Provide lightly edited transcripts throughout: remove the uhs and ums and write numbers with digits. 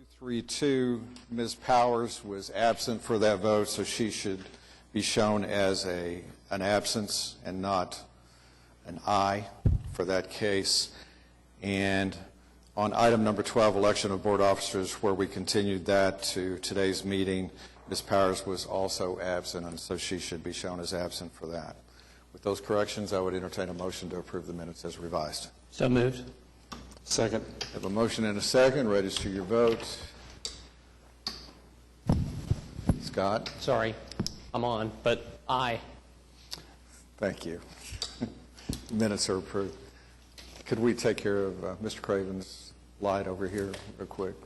232, Ms. Powers was absent for that vote, so she should be shown as an absence and not an aye for that case. And on item number 12, election of board officers, where we continued that to today's meeting, Ms. Powers was also absent, and so she should be shown as absent for that. With those corrections, I would entertain a motion to approve the minutes as revised. So moved. Second. I have a motion and a second. Register your vote. Scott? Sorry, I'm on, but aye. Thank you. Minutes are approved. Could we take care of Mr. Craven's light over here real quick?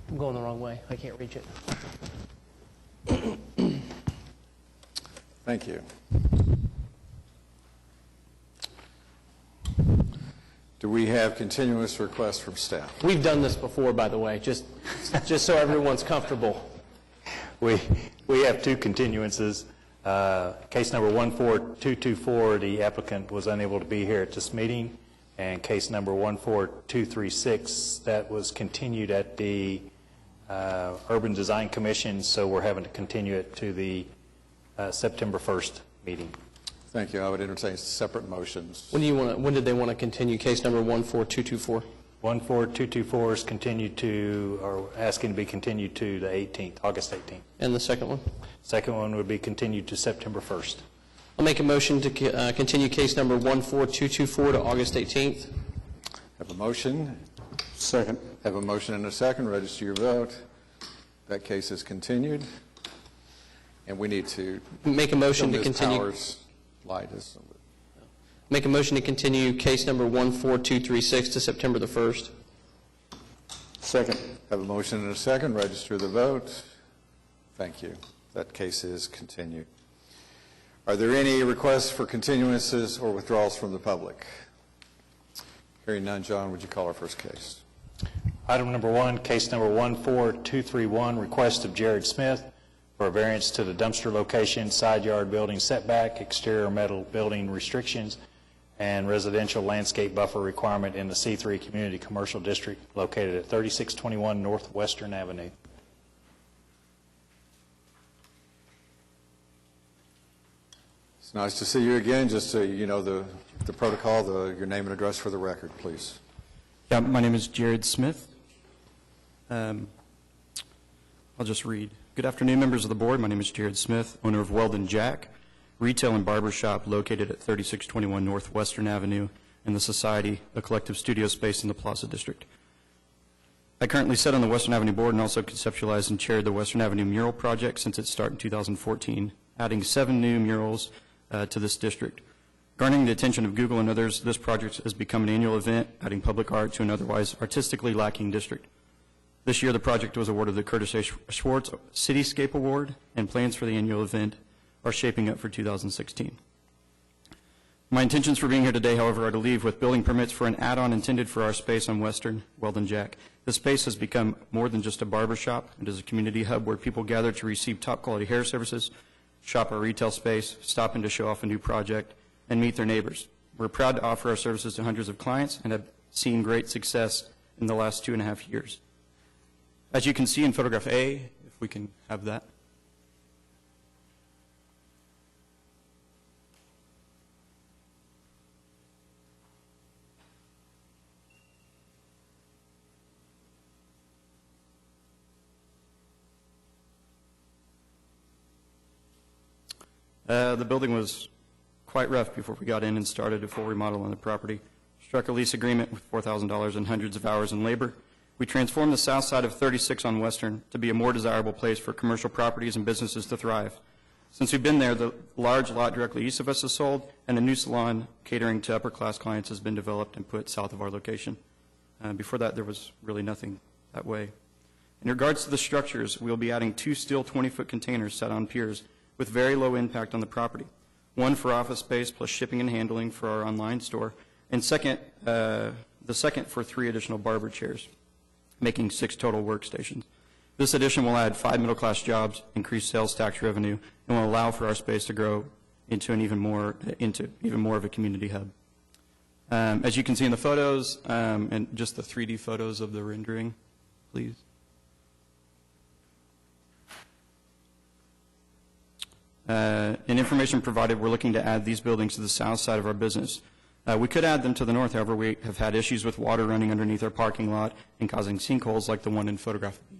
I'm going the wrong way. I can't reach it. Thank you. Do we have continuous requests from staff? We've done this before, by the way, just so everyone's comfortable. We have two continuances. Case number 14224, the applicant was unable to be here at this meeting, and case number 14236, that was continued at the Urban Design Commission, so we're having to continue it to the September 1st meeting. Thank you. I would entertain separate motions. When did they want to continue case number 14224? 14224 is continued to, or asking to be continued to the 18th, August 18th. And the second one? Second one would be continued to September 1st. I'll make a motion to continue case number 14224 to August 18th. Have a motion. Second. Have a motion and a second. Register your vote. That case is continued. And we need to Make a motion to Ms. continue. Powers' light is. Make a motion to continue case number 14236 to September the 1st. Second. Have a motion and a second. Register the vote. Thank you. That case is continued. Are there any requests for continuances or withdrawals from the public? Hearing none, John, would you call our first case? Item number 1, case number 14231, request of Jared Smith for a variance to the dumpster location, side yard building setback, exterior metal building restrictions, and residential landscape buffer requirement in the C3 Community Commercial District located at 3621 Northwestern Avenue. It's nice to see you again. Just so you know the protocol, your name and address for the record, please. Yeah, my name is Jared Smith. I'll just read. Good afternoon, members of the board. My name is Jared Smith, owner of Weldon Jack, retail and barber shop located at 3621 Northwestern Avenue in the Society, a collective studio space in the Plaza District. I currently sit on the Western Avenue board and also conceptualized and chaired the Western Avenue mural project since its start in 2014, adding 7 new murals to this district. Garnering the attention of Google and others, this project has become an annual event, adding public art to an otherwise artistically lacking district. This year, the project was awarded the Curtis A. Schwartz Cityscape Award, and plans for the annual event are shaping up for 2016. My intentions for being here today, however, are to leave with building permits for an add-on intended for our space on Western, Weldon Jack. This space has become more than just a barber shop. It is a community hub where people gather to receive top-quality hair services, shop our retail space, stop in to show off a new project, and meet their neighbors. We're proud to offer our services to hundreds of clients and have seen great success in the last 2.5 years. As you can see in photograph A, if we can have that. The building was quite rough before we got in and started a full remodel on the property. Struck a lease agreement with $4,000 and hundreds of hours in labor. We transformed the south side of 36 on Western to be a more desirable place for commercial properties and businesses to thrive. Since we've been there, the large lot directly east of us is sold, and a new salon catering to upper-class clients has been developed and put south of our location. Before that, there was really nothing that way. In regards to the structures, we'll be adding 2 steel 20-foot containers set on piers with very low impact on the property. One for office space plus shipping and handling for our online store, and the second for 3 additional barber chairs, making 6 total workstations. This addition will add 5 middle-class jobs, increase sales tax revenue, and will allow for our space to grow into even more of a community hub. As you can see in the photos, and just the 3D photos of the rendering, please. In information provided, we're looking to add these buildings to the south side of our business. We could add them to the north, however, we have had issues with water running underneath our parking lot and causing sinkholes like the one in photograph B.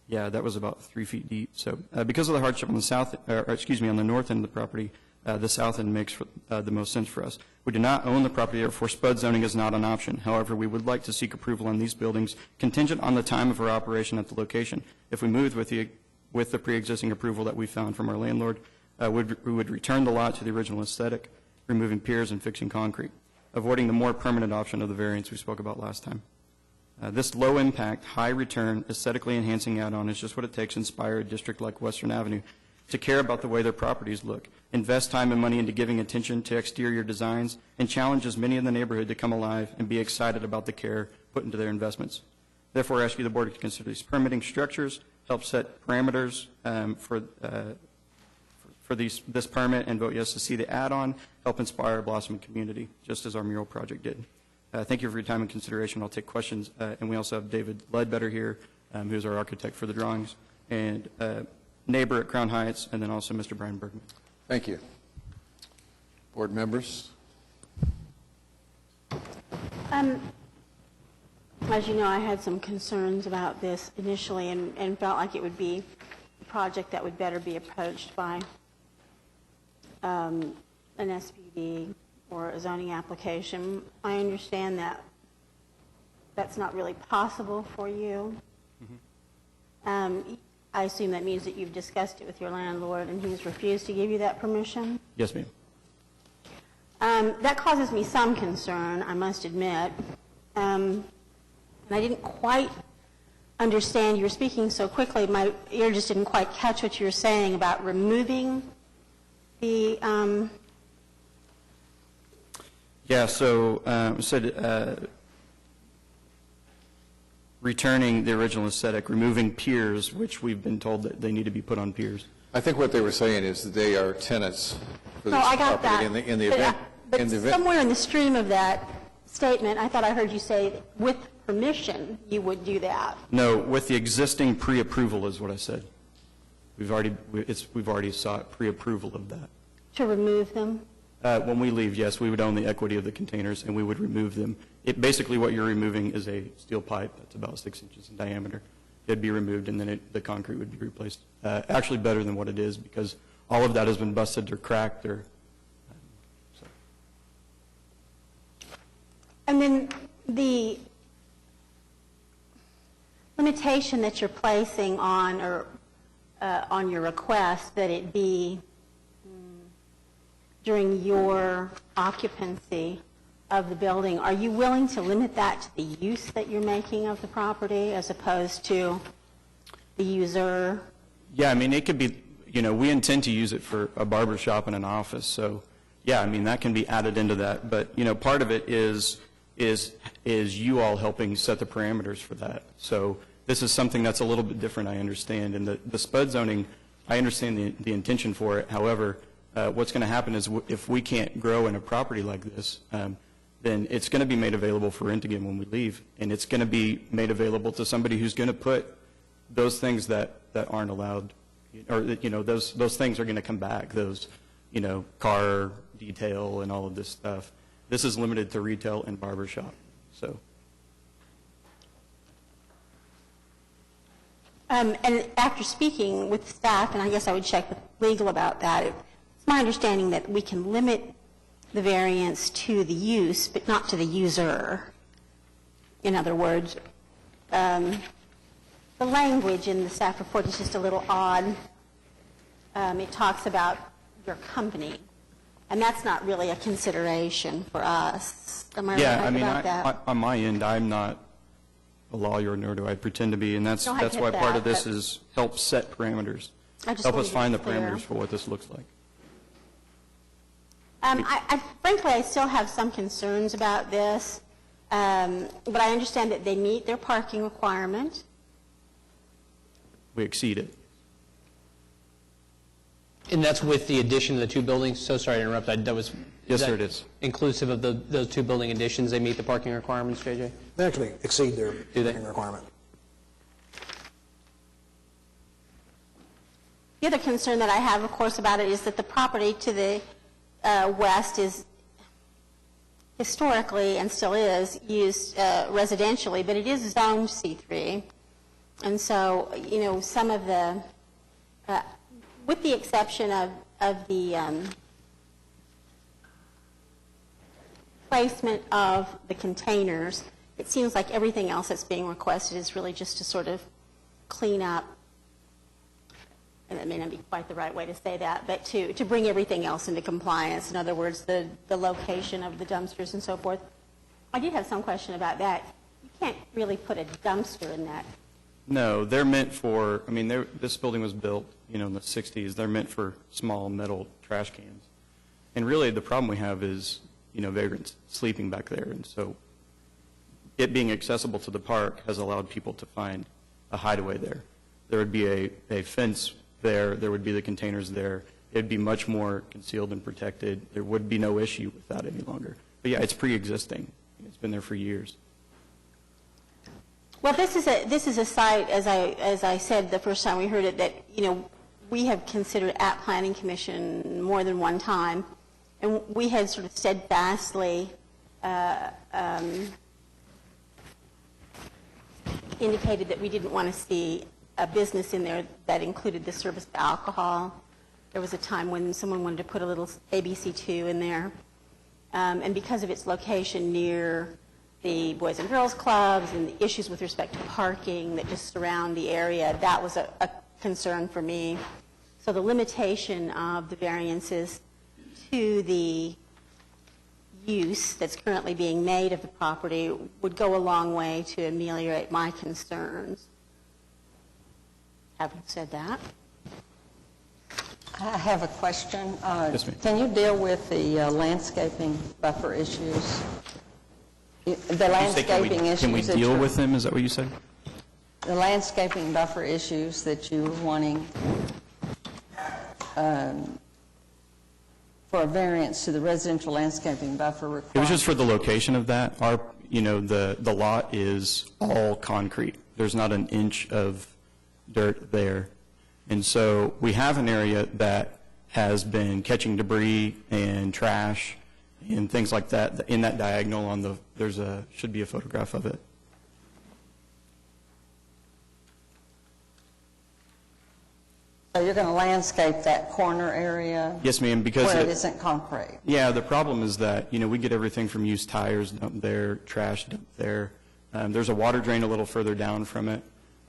Yeah, that was about 3 feet deep. So because of the hardship on the on the north end of the property, the south end makes the most sense for us. We do not own the property, therefore spud zoning is not an option. However, we would like to seek approval on these buildings contingent on the time of our operation at the location. If we moved with the pre-existing approval that we found from our landlord, we would return the lot to the original aesthetic, removing piers and fixing concrete, avoiding the more permanent option of the variance we spoke about last time. This low-impact, high-return, aesthetically enhancing add-on is just what it takes to inspire a district like Western Avenue to care about the way their properties look, invest time and money into giving attention to exterior designs, and challenges many in the neighborhood to come alive and be excited about the care put into their investments. Therefore, I ask you, the board, to consider these permitting structures, help set parameters for this permit, and vote yes to see the add-on, help inspire a blossoming community, just as our mural project did. Thank you for your time and consideration. I'll take questions. And we also have David Ledbetter here, who's our architect for the drawings, and neighbor at Crown Heights, and then also Mr. Brian Bergman. Thank you. Board members? As you know, I had some concerns about this initially and felt like it would be a project that would better be approached by an SPD or a zoning application. I understand that that's not really possible for you. I assume that means that you've discussed it with your landlord and he's refused to give you that permission? Yes, ma'am. That causes me some concern, I must admit. And I didn't quite understand, you were speaking so quickly, my ear just didn't quite catch what you were saying about removing the... Yeah, so returning the original aesthetic, removing piers, which we've been told that they need to be put on piers. I think what they were saying is that they are tenants for No, this I got property that. in the event. But in the event- somewhere in the stream of that statement, I thought I heard you say with permission you would do that. No, with the existing pre-approval is what I said. We've already sought pre-approval of that. To remove them? When we leave, yes, we would own the equity of the containers, and we would remove them. Basically, what you're removing is a steel pipe that's about 6 inches in diameter. It'd be removed, and then the concrete would be replaced. Actually better than what it is, because all of that has been busted or cracked. And then the limitation that you're placing on your request that it be during your occupancy of the building, are you willing to limit that to the use that you're making of the property as opposed to the user? Yeah, I mean, it could be, we intend to use it for a barber shop and an office, so yeah, I mean, that can be added into that. But, part of it is you all helping set the parameters for that. So this is something that's a little bit different, I understand. And the SPUD zoning, I understand the intention for it. However, what's going to happen is if we can't grow in a property like this, then it's going to be made available for rent again when we leave. And it's going to be made available to somebody who's going to put those things that aren't allowed, or those things are going to come back, those, car detail and all of this stuff. This is limited to retail and barbershop. So. And after speaking with staff, and I guess I would check with legal about that, it's my understanding that we can limit the variance to the use, but not to the user. In other words, the language in the staff report is just a little odd. It talks about your company, and that's not really a consideration for us. Am I right about that? On my end, I'm not a lawyer, nor do I pretend to be, and that's No, I get why part of that, this but- is help set parameters. I just Help wanted us to find the be clear. parameters for what this looks like. Frankly, I still have some concerns about this, but I understand that they meet their parking requirement. We exceed it. And that's with the addition of the two buildings? So sorry to interrupt. That was... Yes, that sir, it is. Inclusive of those two building additions, they meet the parking requirements, JJ? They actually exceed their Do they? parking requirement. The other concern that I have, of course, about it is that the property to the west is historically, and still is, used residentially, but it is zoned C3. And so, you know, some of the, with the exception of the placement of the containers, it seems like everything else that's being requested is really just to sort of clean up, and that may not be quite the right way to say that, but to bring everything else into compliance. In other words, the location of the dumpsters and so forth. I did have some question about that. You can't really put a dumpster in that. No, they're meant for, I mean, this building was built, you know, in the 60s. They're meant for small metal trash cans. And really, the problem we have is, you know, vagrants sleeping back there. And so it being accessible to the park has allowed people to find a hideaway there. There would be a fence there. There would be the containers there. It would be much more concealed and protected. There would be no issue with that any longer. But yeah, it's pre-existing. It's been there for years. Well, this is a site, as I said the first time we heard it, that, you know, we have considered at Planning Commission more than one time, and we had sort of steadfastly indicated that we didn't want to see a business in there that included the service of alcohol. There was a time when someone wanted to put a little ABC2 in there, and because of its location near the Boys and Girls Clubs and the issues with respect to parking that just surround the area, that was a concern for me. So the limitation of the variances to the use that's currently being made of the property would go a long way to ameliorate my concerns. Having said that, I have a question. Yes, ma'am. Can you deal with the landscaping buffer issues? The landscaping issues. Can we that deal you're- with them? Is that what you said? The landscaping buffer issues that you were wanting for a variance to the residential landscaping buffer requirement. It was just for the location of that. Our, you know, the lot is all concrete. There's not an inch of dirt there. And so we have an area that has been catching debris and trash and things like that in that diagonal on the, should be a photograph of it. So you're going to landscape that corner area? Yes, ma'am, because where it isn't concrete? Yeah, the problem is that, you know, we get everything from used tires dumped there, trash dumped there. There's a water drain a little further down from it.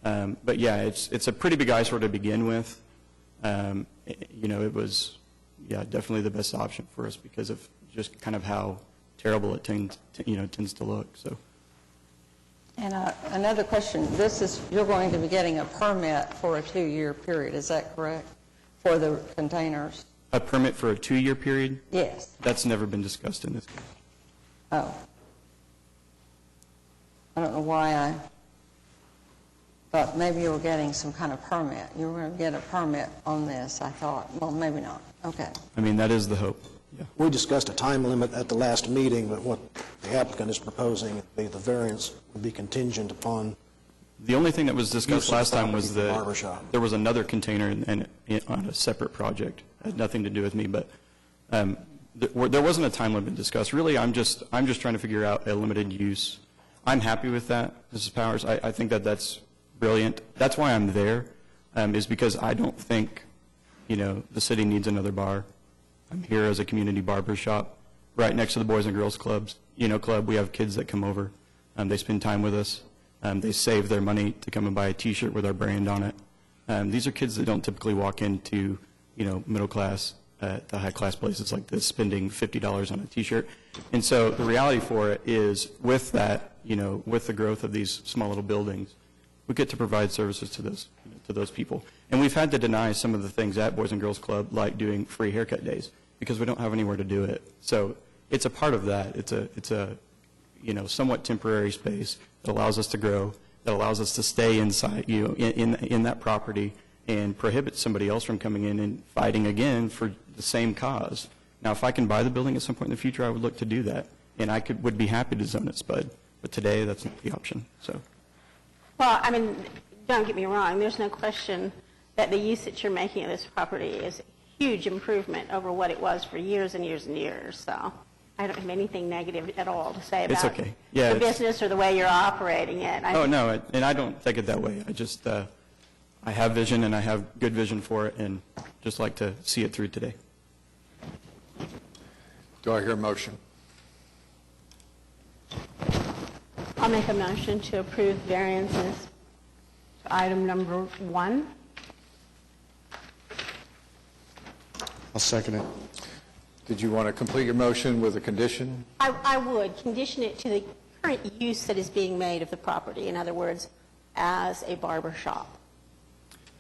But yeah, it's a pretty big eyesore to begin with. You know, it was, yeah, definitely the best option for us because of just kind of how terrible it tends to look. So. And another question, you're going to be getting a permit for a 2-year period, is that correct, for the containers? A permit for a 2-year period? Yes. That's never been discussed in this case. Oh. I don't know why I thought maybe you were getting some kind of permit. You were going to get a permit on this, I thought. Well, maybe not. Okay. I mean, that is the hope. Yeah. We discussed a time limit at the last meeting, but what the applicant is proposing, the variance would be contingent upon. The only thing that was discussed Use of last time was property for that barbershop. there was another container on a separate project. It had nothing to do with me, but there wasn't a time limit discussed. Really, I'm just trying to figure out a limited use. I'm happy with that, Mrs. Powers. I think that that's brilliant. That's why I'm there, is because I don't think, you know, the city needs another bar. I'm here as a community barber shop right next to the Boys and Girls Club. We have kids that come over. They spend time with us. They save their money to come and buy a T-shirt with our brand on it. These are kids that don't typically walk into, you know, middle class, to high class places like this, spending $50 on a T-shirt. And so the reality for it is, with that, you know, with the growth of these small little buildings, we get to provide services to those people. And we've had to deny some of the things at Boys and Girls Club, like doing free haircut days. because we don't have anywhere to do it. So it's a part of that. It's a somewhat temporary space that allows us to grow, that allows us to stay inside, in that property and prohibit somebody else from coming in and fighting again for the same cause. Now, if I can buy the building at some point in the future, I would look to do that, and I would be happy to zone it SPUD. But today, that's not the option. So, Well, I mean, don't get me wrong, there's no question that the use that you're making of this property is a huge improvement over what it was for years and years and years. So I don't have anything negative at all to say It's about okay. Yeah, the it's- business or the way you're operating it. oh no, and I don't think it that way. I just I have vision, and I have good vision for it, and just like to see it through today. Do I hear a motion? I'll make a motion to approve variances to item number 1. I'll second it. Did you want to complete your motion with a condition? I would condition it to the current use that is being made of the property, in other words, as a barber shop.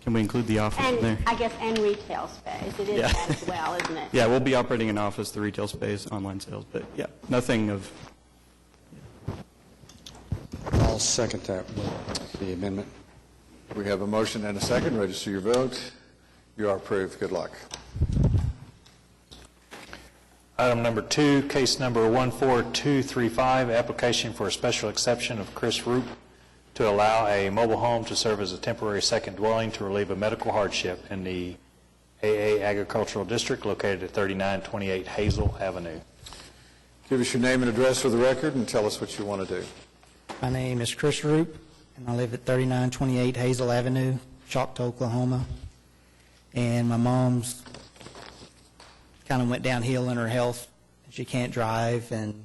Can we include the office in there? And I guess, and retail space. It is Yeah. that as well, isn't it? Yeah, we'll be operating an office, the retail space, online sales, but yeah, nothing of, I'll second that, the amendment. We have a motion and a second. Register your vote. You are approved. Good luck. Item number 2, case number 14235, application for a special exception of Chris Roop to allow a mobile home to serve as a temporary second dwelling to relieve a medical hardship in the AA Agricultural District located at 3928 Hazel Avenue. Give us your name and address for the record and tell us what you want to do. My name is Chris Roop, and I live at 3928 Hazel Avenue, Choctaw, Oklahoma. And my mom's kind of went downhill in her health. She can't drive, and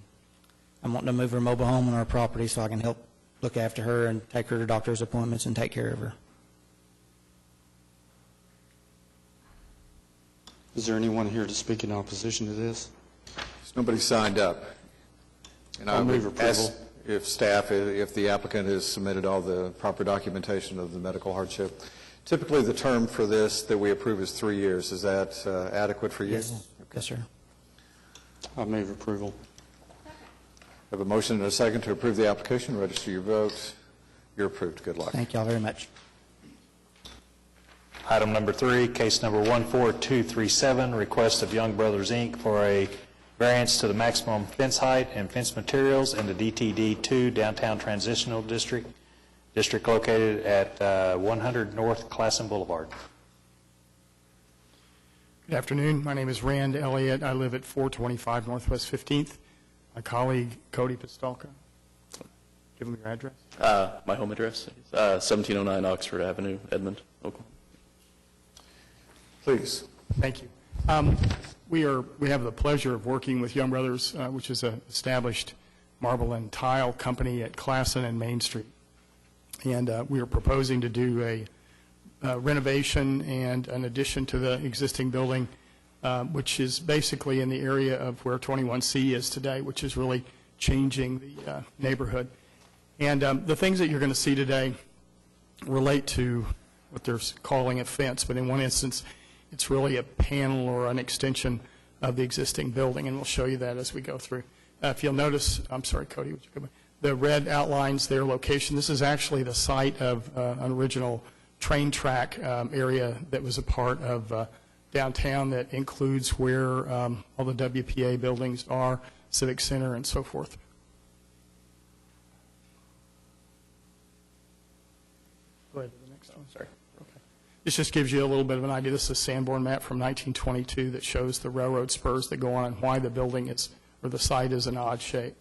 I'm wanting to move her mobile home on our property so I can help look after her and take her to doctor's appointments and take care of her. Is there anyone here to speak in opposition to this? There's nobody signed up. And I I'll would move ask approval. if staff, if the applicant has submitted all the proper documentation of the medical hardship. Typically, the term for this that we approve is 3 years. Is that adequate for you? Yes, yes, sir. I'll move approval. Have a motion and a second to approve the application. Register your vote. You're approved. Good luck. Thank you all very much. Item number 3, case number 14237, request of Young Brothers, Inc. for a variance to the maximum fence height and fence materials in the DTD 2 Downtown Transitional District located at 100 North Classen Boulevard. Good afternoon. My name is Rand Elliott. I live at 425 Northwest 15th. My colleague, Cody Pistolka. Give him your address. My home address is 1709 Oxford Avenue, Edmond, Oklahoma. Please. Thank you. We have the pleasure of working with Young Brothers, which is an established marble and tile company at Classen and Main Street. And we are proposing to do a renovation and an addition to the existing building, which is basically in the area of where 21C is today, which is really changing the neighborhood. And the things that you're going to see today relate to what they're calling a fence, but in one instance, it's really a panel or an extension of the existing building, and we'll show you that as we go through. If you'll notice, I'm sorry, Cody, would you come back? The red outlines their location. This is actually the site of an original train track area that was a part of downtown that includes where all the WPA buildings are, Civic Center, and so forth. Go ahead to the next one. Sorry. Okay. This just gives you a little bit of an idea. This is a Sanborn map from 1922 that shows the railroad spurs that go on and why the building is, or the site is an odd shape.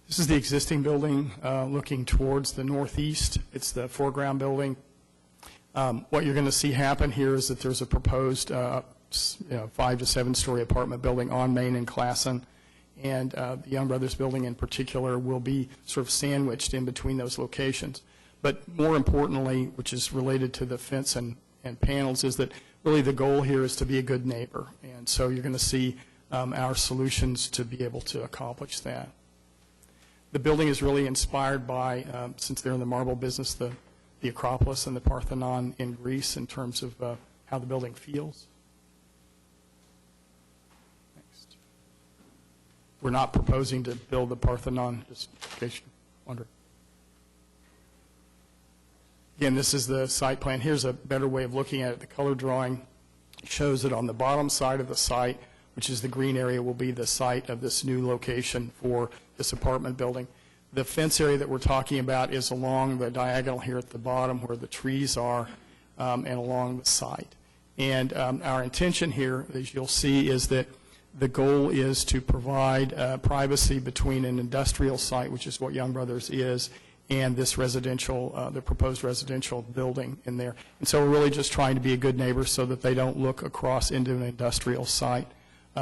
This is the existing building looking towards the northeast. It's the foreground building. What you're going to see happen here is that there's a proposed 5 to 7 story apartment building on Main and Classen, and the Young Brothers building in particular will be sort of sandwiched in between those locations. But more importantly, which is related to the fence and panels, is that really the goal here is to be a good neighbor. And so you're going to see our solutions to be able to accomplish that. The building is really inspired by, since they're in the marble business, the Acropolis and the Parthenon in Greece in terms of how the building feels. Next. We're not proposing to build the Parthenon, just in case you're wondering. Again, this is the site plan. Here's a better way of looking at it. The color drawing shows that on the bottom side of the site, which is the green area, will be the site of this new location for this apartment building. The fence area that we're talking about is along the diagonal here at the bottom where the trees are and along the site. And our intention here, as you'll see, is that the goal is to provide privacy between an industrial site, which is what Young Brothers is, and this residential, the proposed residential building in there. And so we're really just trying to be a good neighbor so that they don't look across into an industrial site.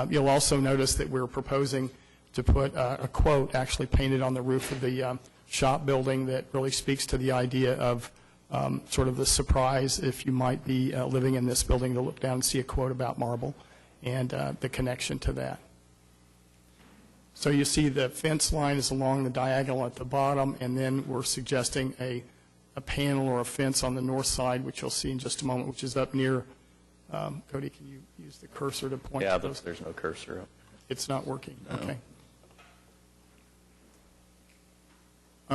You'll also notice that we're proposing to put a quote actually painted on the roof of the shop building that really speaks to the idea of sort of the surprise if you might be living in this building to look down and see a quote about marble and the connection to that. So you see the fence line is along the diagonal at the bottom, and then we're suggesting a panel or a fence on the north side, which you'll see in just a moment, which is up near, Cody, can you use the cursor to point Yeah, to those? there's no cursor up. It's not working, No. okay.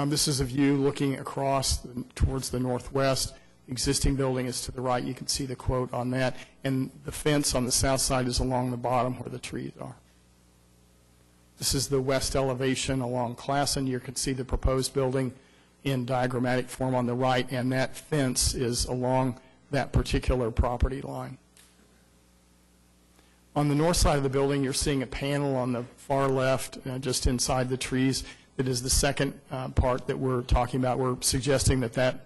This is a view looking across towards the northwest. Existing building is to the right. You can see the quote on that. And the fence on the south side is along the bottom where the trees are. This is the west elevation along Classen. You can see the proposed building in diagrammatic form on the right, and that fence is along that particular property line. On the north side of the building, you're seeing a panel on the far left, just inside the trees. That is the second part that we're talking about. We're suggesting that that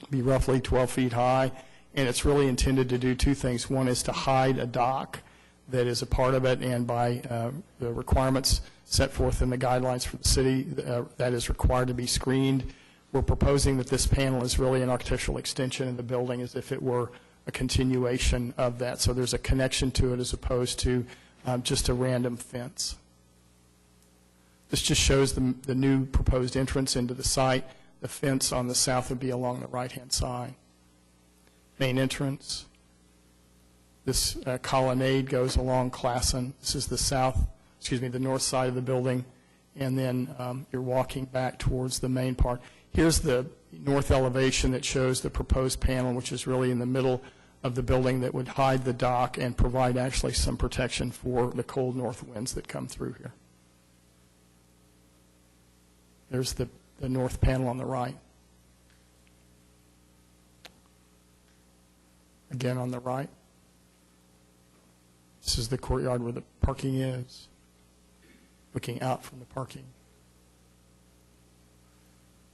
be roughly 12 feet high, and it's really intended to do two things. One is to hide a dock that is a part of it, and by the requirements set forth in the guidelines for the city, that is required to be screened. We're proposing that this panel is really an architectural extension of the building as if it were a continuation of that. So there's a connection to it as opposed to just a random fence. This just shows the new proposed entrance into the site. The fence on the south would be along the right-hand side. Main entrance. This colonnade goes along Classen. This is the north side of the building. And then you're walking back towards the main part. Here's the north elevation that shows the proposed panel, which is really in the middle of the building that would hide the dock and provide actually some protection for the cold north winds that come through here. There's the north panel on the right. Again on the right. This is the courtyard where the parking is, looking out from the parking.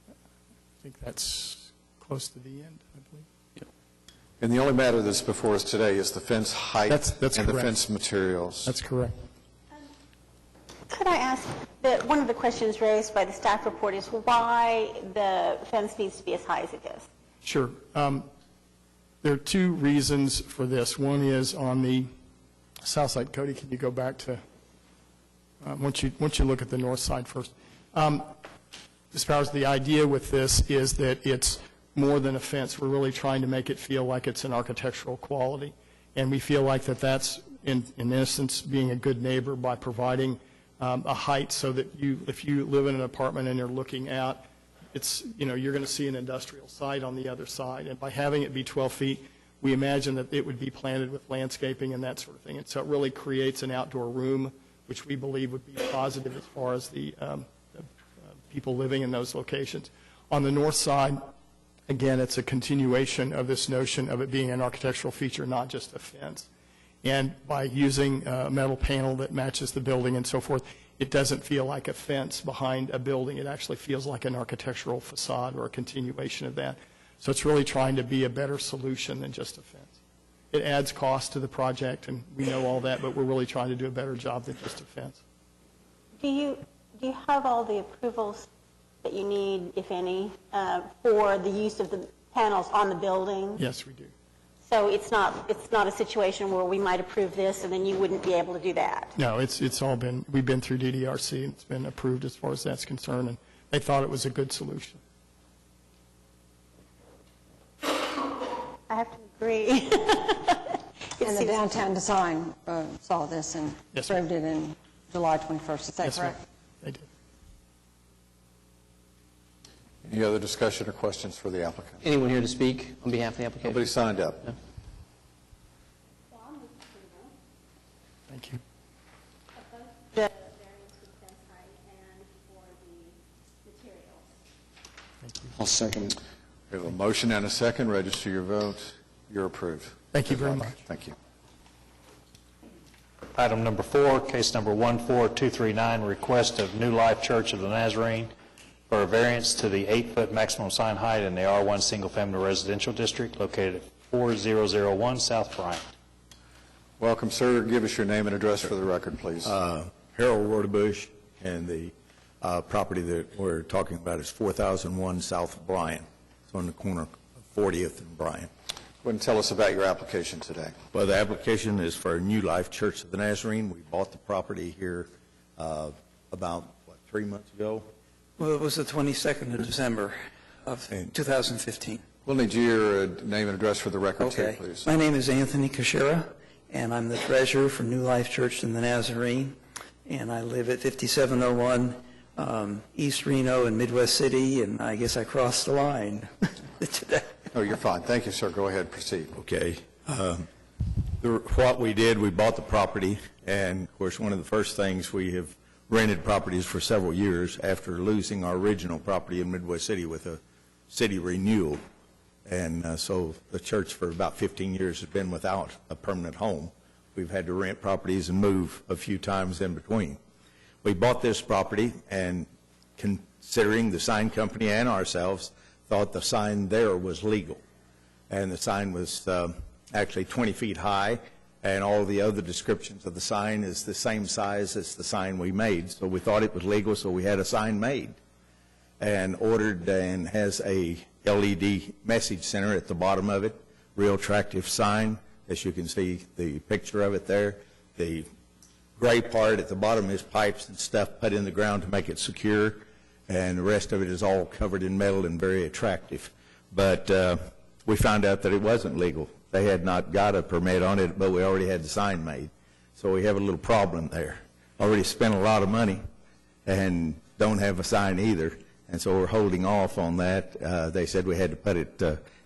I think that's close to the end, I believe. And the only matter that's before us today is the fence height That's and the correct. fence materials. That's correct. Could I ask, that one of the questions raised by the staff report is why the fence needs to be as high as it is? Sure. There are two reasons for this. One is on the south side. Cody, can you go back to, once you look at the north side first. As far as the idea with this is that it's more than a fence. We're really trying to make it feel like it's an architectural quality. And we feel like that's, in essence, being a good neighbor by providing a height so that if you live in an apartment and you're looking out, you're going to see an industrial site on the other side. And by having it be 12 feet, we imagine that it would be planted with landscaping and that sort of thing. And so it really creates an outdoor room, which we believe would be positive as far as the people living in those locations. On the north side, again, it's a continuation of this notion of it being an architectural feature, not just a fence. And by using a metal panel that matches the building and so forth, it doesn't feel like a fence behind a building. It actually feels like an architectural facade or a continuation of that. So it's really trying to be a better solution than just a fence. It adds cost to the project, and we know all that, but we're really trying to do a better job than just a fence. Do you have all the approvals that you need, if any, for the use of the panels on the building? Yes, we do. So it's not a situation where we might approve this and then you wouldn't be able to do that? No, it's all been, we've been through DDRC, and it's been approved as far as that's concerned, and they thought it was a good solution. I have to agree. And the downtown design saw this and Yes, ma'am. approved it in July 21st, is that Yes, ma'am. correct? They did. Any other discussion or questions for the applicant? Anyone here to speak on behalf of the application? Nobody signed up. Thank you. The variance for the fence height and for the materials. I'll second it. We have a motion and a second. Register your vote. You're approved. Thank you Good very luck. much. Thank you. Item number 4, case number 14239, request of New Life Church of the Nazarene for a variance to the 8-foot maximum sign height in the R1 Single Family Residential District located at 4001 South Bryant. Welcome, sir. Give us your name and address for the record, please. Harold Rodebush, and the property that we're talking about is 4001 South Bryan. It's on the corner of 40th and Bryan. Go ahead and tell us about your application today. Well, the application is for New Life Church of the Nazarene. We bought the property here about, 3 months ago? Well, it was the 22nd of December of 2015. We'll need your name and address for the record, too, please. My name is Anthony Kashira, and I'm the treasurer for New Life Church in the Nazarene, and I live at 5701 East Reno in Midwest City, and I guess I crossed the line today. Oh, you're fine. Thank you, sir. Go ahead. Proceed. Okay. What we did, we bought the property, and of course, one of the first things, we have rented properties for several years after losing our original property in Midwest City with a city renewal. And so the church for about 15 years has been without a permanent home. We've had to rent properties and move a few times in between. We bought this property, and considering the sign company and ourselves, thought the sign there was legal. And the sign was actually 20 feet high, and all the other descriptions of the sign is the same size as the sign we made. So we thought it was legal, so we had a sign made and ordered, and has a LED message center at the bottom of it, real attractive sign. As you can see the picture of it there. The gray part at the bottom is pipes and stuff put in the ground to make it secure, and the rest of it is all covered in metal and very attractive. But we found out that it wasn't legal. They had not got a permit on it, but we already had the sign made. So we have a little problem there. Already spent a lot of money and don't have a sign either, and so we're holding off on that. They said we had to put it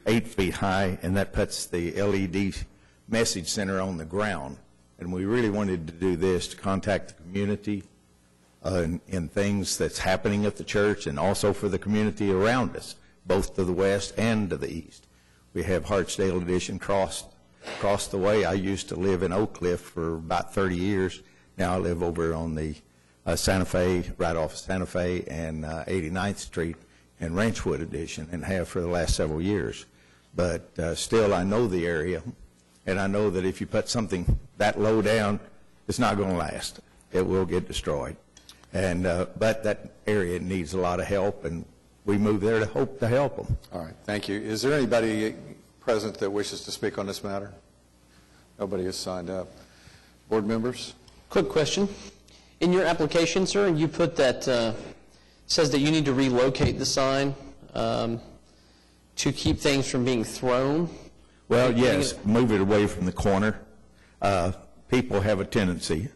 8 feet high, and that puts the LED message center on the ground. And we really wanted to do this to contact the community in things that's happening at the church, and also for the community around us, both to the west and to the east. We have Hartsdale Addition across the way. I used to live in Oak Cliff for about 30 years. Now I live over on the Santa Fe, right off of Santa Fe and 89th Street in Ranchwood Addition, and have for the last several years. But still, I know the area, and I know that if you put something that low down, it's not going to last. It will get destroyed. And but that area needs a lot of help, and we moved there to hope to help them. All right. Thank you. Is there anybody present that wishes to speak on this matter? Nobody has signed up. Board members? Quick question. In your application, sir, you put that, says that you need to relocate the sign to keep things from being thrown. Well, yes, move it away from the corner. People have a tendency.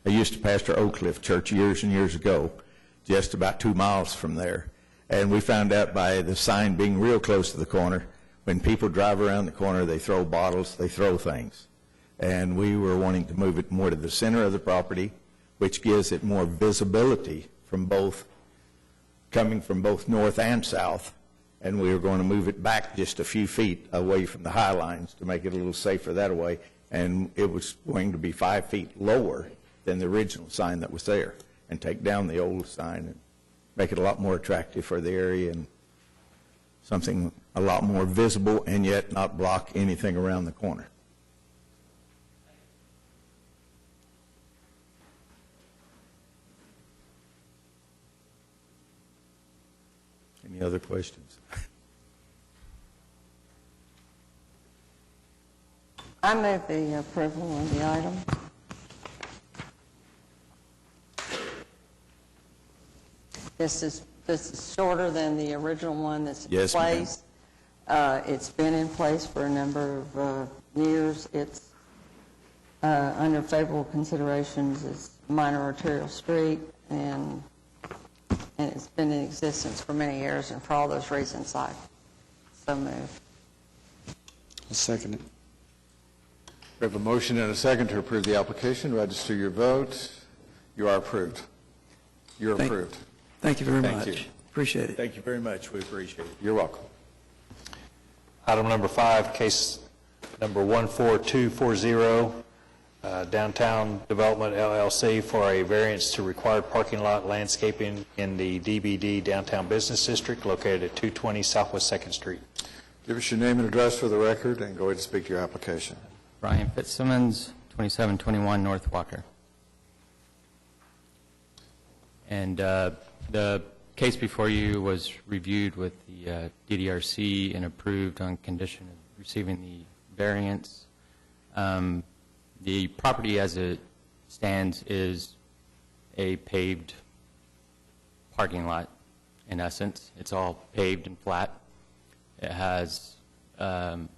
I used to pastor Oak Cliff Church years and years ago, just about 2 miles from there. And we found out by the sign being real close to the corner, when people drive around the corner, they throw bottles, they throw things. And we were wanting to move it more to the center of the property, which gives it more visibility from both, coming from both north and south. And we were going to move it back just a few feet away from the high lines to make it a little safer that way. And it was going to be 5 feet lower than the original sign that was there, and take down the old sign and make it a lot more attractive for the area, and something a lot more visible, and yet not block anything around the corner. Any other questions? I move the approval of the item. This is shorter than the original one that's in Yes, ma'am. place. It's been in place for a number of years. It's under favorable considerations is minor arterial street, and it's been in existence for many years, and for all those reasons, I so move. I'll second it. We have a motion and a second to approve the application. Register your vote. You are approved. You're approved. Thank you very Thank much. you. Appreciate it. Thank you very much. We appreciate it. You're welcome. Item number 5, case number 14240, Downtown Development LLC for a variance to required parking lot landscaping in the DBD Downtown Business District located at 220 Southwest 2nd Street. Give us your name and address for the record, and go ahead and speak to your application. Brian Fitzsimmons, 2721 North Walker. And the case before you was reviewed with the DDRC and approved on condition of receiving the variance. The property as it stands is a paved parking lot, in essence. It's all paved and flat. It has, and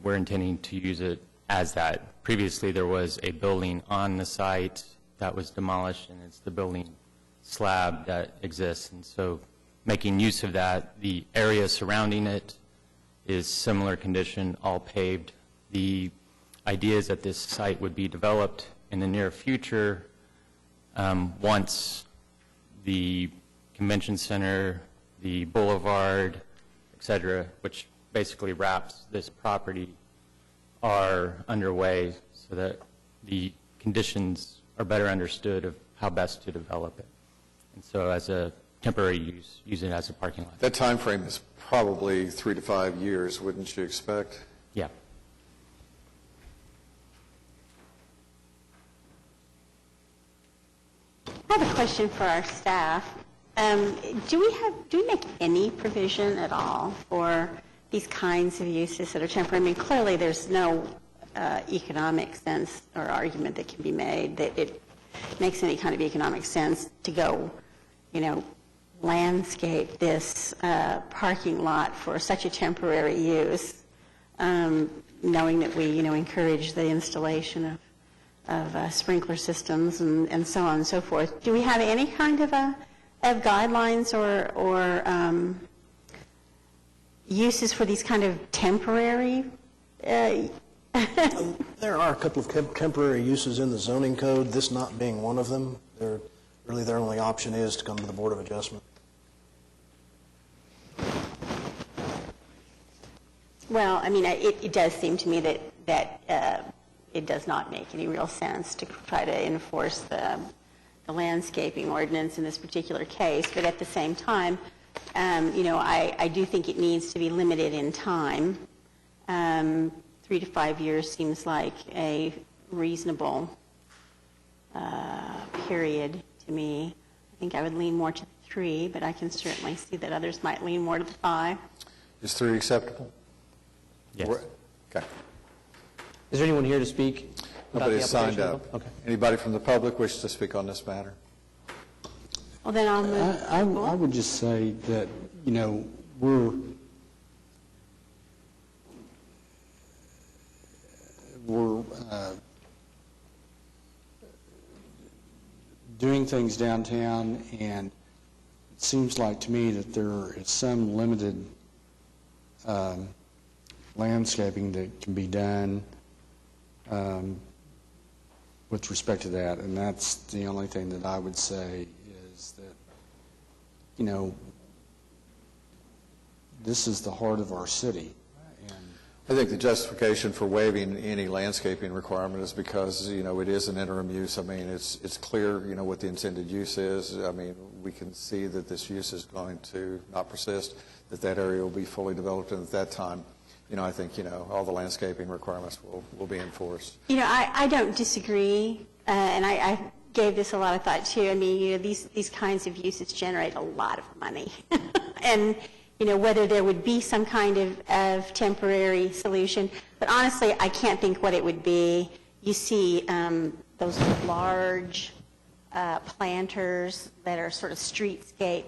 we're intending to use it as that. Previously, there was a building on the site that was demolished, and it's the building slab that exists. And so making use of that, the area surrounding it is similar condition, all paved. The idea is that this site would be developed in the near future once the convention center, the boulevard, et cetera, which basically wraps this property, are underway so that the conditions are better understood of how best to develop it. And so as a temporary use it as a parking lot. That time frame is probably 3 to 5 years, wouldn't you expect? Yeah. I have a question for our staff. Do we make any provision at all for these kinds of uses that are temporary? I mean, clearly there's no economic sense or argument that can be made that it makes any kind of economic sense to go, landscape this parking lot for such a temporary use, knowing that we, encourage the installation of sprinkler systems and so on and so forth. Do we have any kind of guidelines or uses for these kind of temporary? There are a couple of temporary uses in the zoning code, this not being one of them. Really, their only option is to come to the Board of Adjustment. Well, I mean, it does seem to me that it does not make any real sense to try to enforce the landscaping ordinance in this particular case. But at the same time, I do think it needs to be limited in time. 3 to 5 years seems like a reasonable period to me. I think I would lean more to the 3, but I can certainly see that others might lean more to the 5. Is 3 acceptable? Yes. Okay. Is there anyone here to speak about Nobody the has signed application? up. Okay. Anybody from the public wish to speak on this matter? Well, then I'll move. I would just say that, we're doing things downtown, and it seems like to me that there is some limited landscaping that can be done with respect to that, and that's the only thing that I would say is that, this is the heart of our city. I think the justification for waiving any landscaping requirement is because, it is an interim use. I mean, it's clear, what the intended use is. I mean, we can see that this use is going to not persist, that area will be fully developed, and at that time, I think, all the landscaping requirements will be enforced. I don't disagree, and I gave this a lot of thought, too. I mean, these kinds of uses generate a lot of money. And, whether there would be some kind of temporary solution. But honestly, I can't think what it would be. You see those large planters that are sort of streetscape,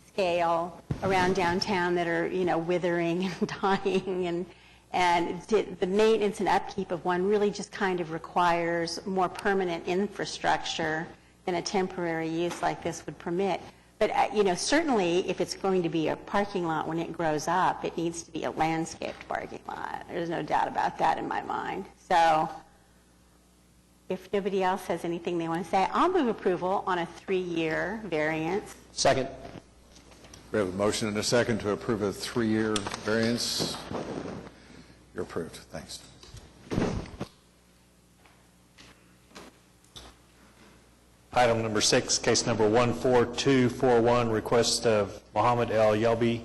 scale around downtown that are, withering and dying. And the maintenance and upkeep of one really just kind of requires more permanent infrastructure than a temporary use like this would permit. But, certainly if it's going to be a parking lot when it grows up, it needs to be a landscaped parking lot. There's no doubt about that in my mind. So if nobody else has anything they want to say, I'll move approval on a 3-year variance. Second. We have a motion and a second to approve a 3-year variance. You're approved. Thanks. Item number 6, case number 14241, request of Mohammed El Yelbi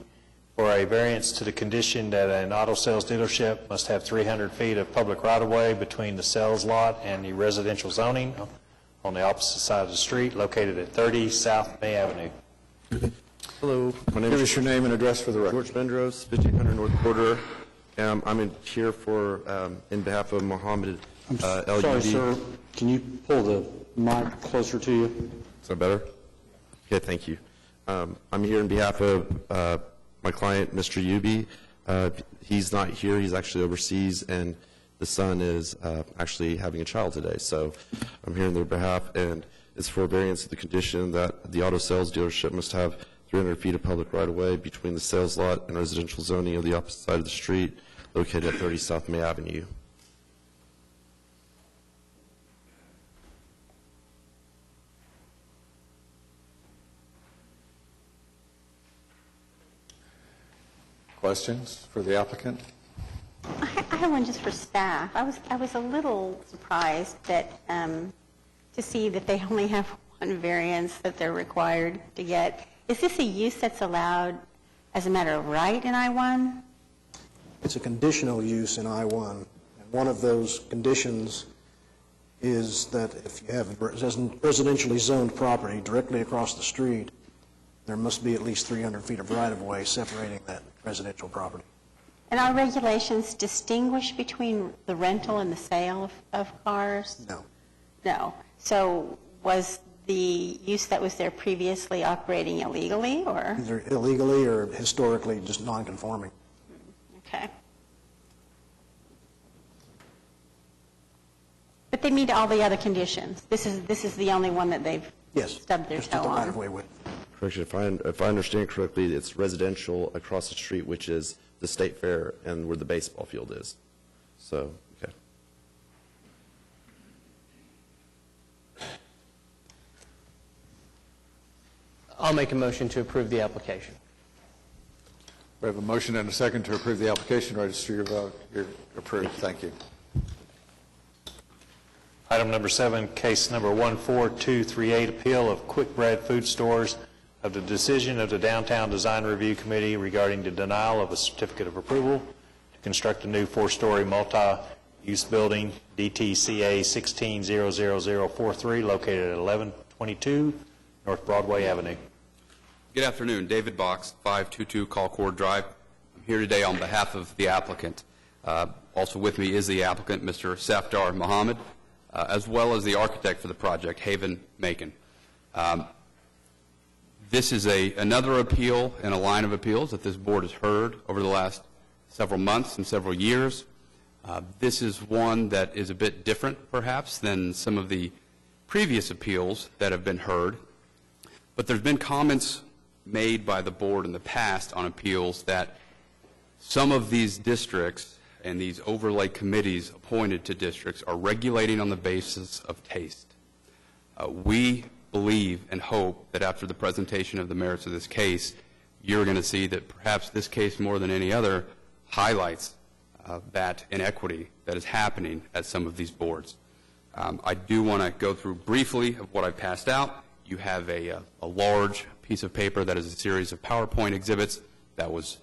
for a variance to the condition that an auto sales dealership must have 300 feet of public right-of-way between the sales lot and the residential zoning on the opposite side of the street, located at 30 South May Avenue. Hello. Give us your name and address for the record. George Bendros, 1500 North Quarter. I'm here in behalf of Mohammed El Sorry, Yelbi. sir, can you pull the mic closer to you? Is that better? Okay, thank you. I'm here on behalf of my client, Mr. Yubi. He's not here. He's actually overseas, and the son is actually having a child today. So I'm here on their behalf, and it's for a variance of the condition that the auto sales dealership must have 300 feet of public right-of-way between the sales lot and residential zoning of the opposite side of the street, located at 30 South May Avenue. Questions for the applicant? I have one just for staff. I was a little surprised that to see that they only have one variance that they're required to get. Is this a use that's allowed as a matter of right in I-1? It's a conditional use in I-1, and one of those conditions is that if you have residentially zoned property directly across the street, there must be at least 300 feet of right-of-way separating that residential property. And our regulations distinguish between the rental and the sale of cars? No. No. So was the use that was there previously operating illegally, or? Either illegally or historically just non-conforming. Okay. But they meet all the other conditions. This is the only one that they've stubbed their toe on. Correction, if I understand correctly, it's residential across the street, which is the State Fair and where the baseball field is. So, okay. I'll make a motion to approve the application. We have a motion and a second to approve the application. Register your vote. You're approved. Thank you. Item number 7, case number 14238, appeal of Quick Bread Food Stores of the decision of the Downtown Design Review Committee regarding the denial of a certificate of approval to construct a new 4-story multi-use building, DTCA 16-00043, located at 1122 North Broadway Avenue. Good afternoon. David Box, 522 Colcord Drive. I'm here today on behalf of the applicant. Also with me is the applicant, Mr. Safdar Mohammed, as well as the architect for the project, Haven Macon. This is another appeal in a line of appeals that this board has heard over the last several months and several years. This is one that is a bit different, perhaps, than some of the previous appeals that have been heard. But there's been comments made by the board in the past on appeals that some of these districts and these overlay committees appointed to districts are regulating on the basis of taste. We believe and hope that after the presentation of the merits of this case, you're going to see that perhaps this case, more than any other, highlights that inequity that is happening at some of these boards. I do want to go through briefly of what I passed out. You have a large piece of paper that is a series of PowerPoint exhibits that was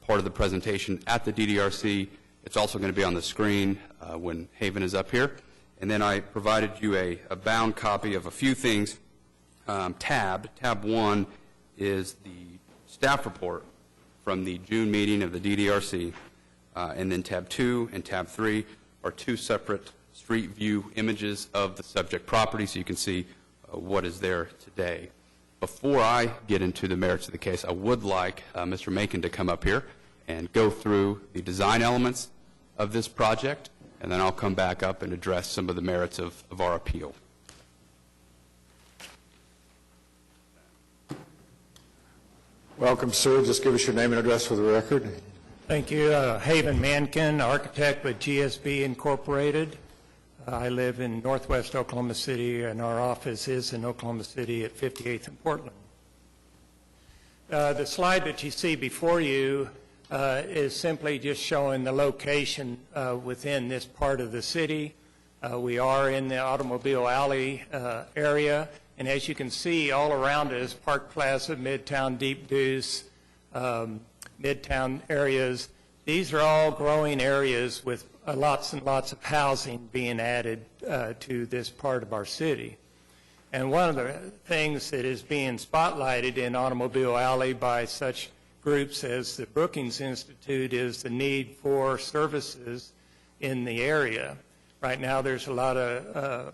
part of the presentation at the DDRC. It's also going to be on the screen when Haven is up here. And then I provided you a bound copy of a few things. Tab 1 is the staff report from the June meeting of the DDRC. And then tab 2 and tab 3 are two separate street view images of the subject property, so you can see what is there today. Before I get into the merits of the case, I would like Mr. Macon to come up here and go through the design elements of this project, and then I'll come back up and address some of the merits of our appeal. Welcome, sir. Just give us your name and address for the record. Thank you. Haven Mankin, architect with GSB Incorporated. I live in northwest Oklahoma City, and our office is in Oklahoma City at 58th and Portland. The slide that you see before you is simply just showing the location within this part of the city. We are in the Automobile Alley area, and as you can see all around us, Park Plaza, Midtown, Deep Deuce, Midtown areas, these are all growing areas with lots and lots of housing being added to this part of our city. And one of the things that is being spotlighted in Automobile Alley by such groups as the Brookings Institute is the need for services in the area. Right now there's a lot of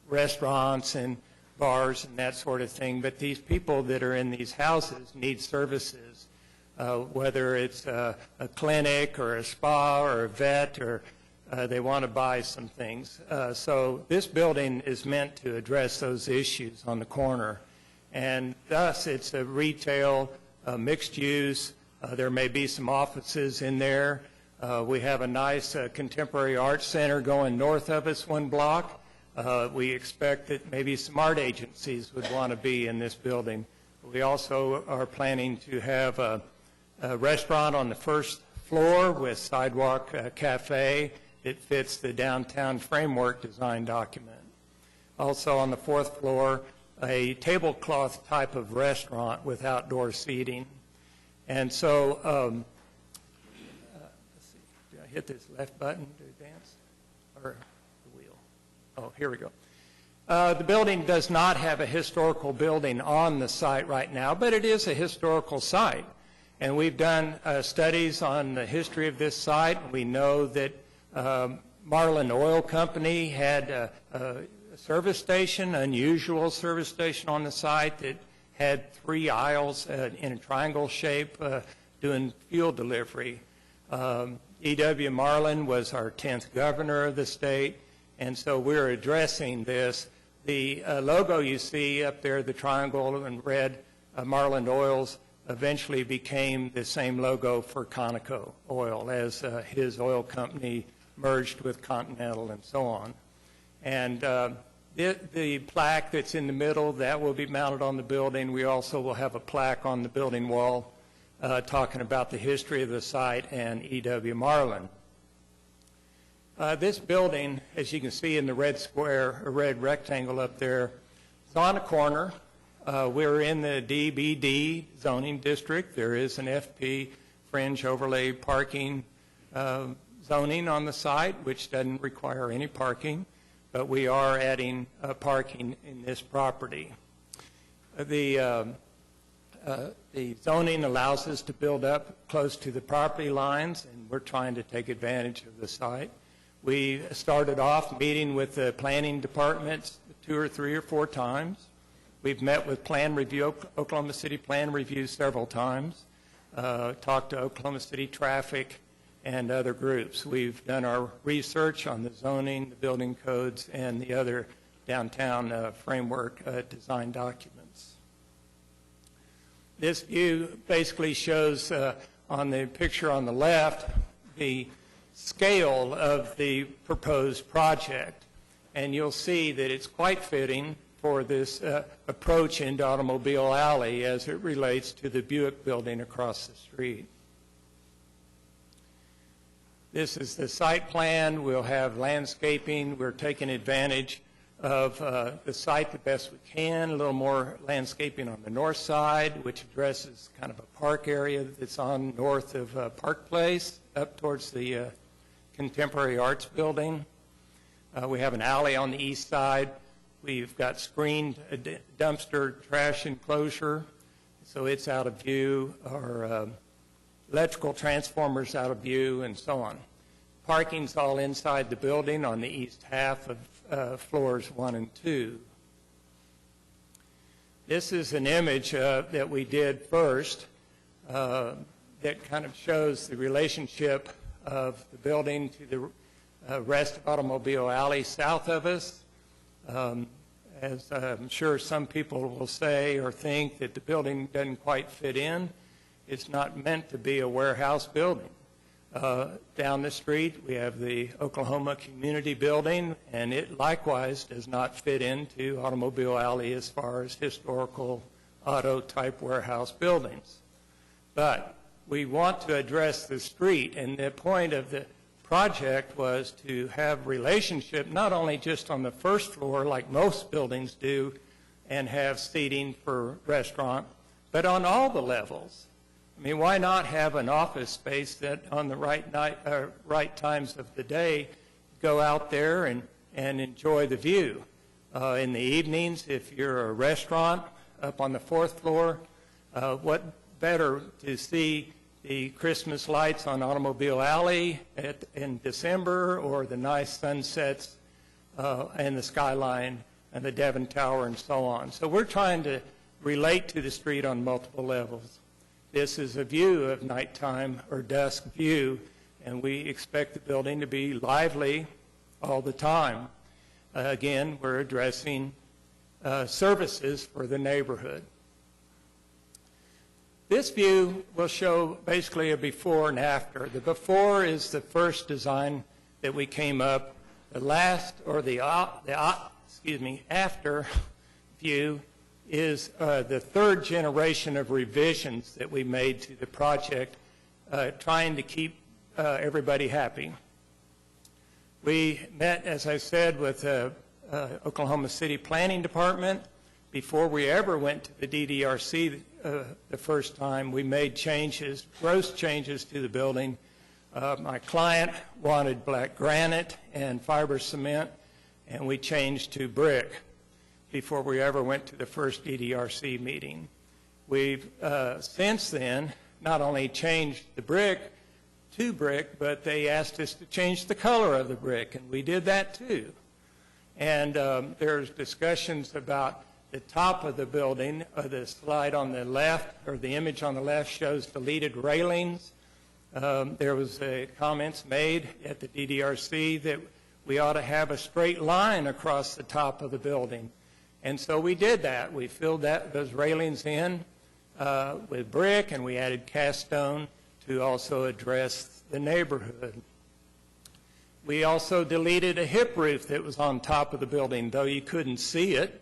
restaurants and bars and that sort of thing, but these people that are in these houses need services, whether it's a clinic or a spa or a vet, or they want to buy some things. So this building is meant to address those issues on the corner, and thus it's a retail, mixed use. There may be some offices in there. We have a nice contemporary art center going north of us 1 block. We expect that maybe some art agencies would want to be in this building. We also are planning to have a restaurant on the first floor with sidewalk cafe that fits the downtown framework design document. Also on the 4th floor, a tablecloth type of restaurant with outdoor seating. And so, let's see, do I hit this left button to advance? Or the wheel? Oh, here we go. The building does not have a historical building on the site right now, but it is a historical site. And we've done studies on the history of this site. We know that Marlin Oil Company had a service station, unusual service station on the site that had 3 aisles in a triangle shape doing fuel delivery. E.W. Marlin was our 10th governor of the state, and so we're addressing this. The logo you see up there, the triangle in red, Marlin Oils, eventually became the same logo for Conoco Oil as his oil company merged with Continental and so on. And the plaque that's in the middle, that will be mounted on the building. We also will have a plaque on the building wall talking about the history of the site and E.W. Marlin. This building, as you can see in the red square, or red rectangle up there, is on a corner. We're in the DBD zoning district. There is an FP, fringe overlay parking zoning on the site, which doesn't require any parking, but we are adding parking in this property. The zoning allows us to build up close to the property lines, and we're trying to take advantage of the site. We started off meeting with the planning departments 2 or 3 or 4 times. We've met with Plan Review, Oklahoma City Plan Review several times, talked to Oklahoma City Traffic and other groups. We've done our research on the zoning, the building codes, and the other downtown framework design documents. This view basically shows on the picture on the left the scale of the proposed project, and you'll see that it's quite fitting for this approach into Automobile Alley as it relates to the Buick building across the street. This is the site plan. We'll have landscaping. We're taking advantage of the site the best we can, a little more landscaping on the north side, which addresses kind of a park area that's on north of Park Place, up towards the Contemporary Arts Building. We have an alley on the east side. We've got screened dumpster trash enclosure, so it's out of view, or electrical transformers out of view, and so on. Parking's all inside the building on the east half of floors 1 and 2. This is an image that we did first that kind of shows the relationship of the building to the rest of Automobile Alley south of us. As I'm sure some people will say or think that the building doesn't quite fit in, it's not meant to be a warehouse building. Down the street, we have the Oklahoma Community Building, and it likewise does not fit into Automobile Alley as far as historical auto-type warehouse buildings. But we want to address the street, and the point of the project was to have relationship not only just on the first floor like most buildings do and have seating for restaurant, but on all the levels. I mean, why not have an office space that on the right times of the day, go out there and enjoy the view. In the evenings, if you're a restaurant up on the fourth floor, what better to see the Christmas lights on Automobile Alley in December, or the nice sunsets and the skyline and the Devon Tower and so on. So we're trying to relate to the street on multiple levels. This is a view of nighttime or dusk view, and we expect the building to be lively all the time. Again, we're addressing services for the neighborhood. This view will show basically a before and after. The before is the first design that we came up. The last, or after view is the third generation of revisions that we made to the project, trying to keep everybody happy. We met, as I said, with the Oklahoma City Planning Department. Before we ever went to the DDRC the first time, we made changes, gross changes to the building. My client wanted black granite and fiber cement, and we changed to brick before we ever went to the first DDRC meeting. We've since then not only changed the brick to brick, but they asked us to change the color of the brick, and we did that too. And there's discussions about the top of the building. The slide on the left, or the image on the left, shows deleted railings. There was comments made at the DDRC that we ought to have a straight line across the top of the building. And so we did that. We filled those railings in with brick, and we added cast stone to also address the neighborhood. We also deleted a hip roof that was on top of the building. Though you couldn't see it,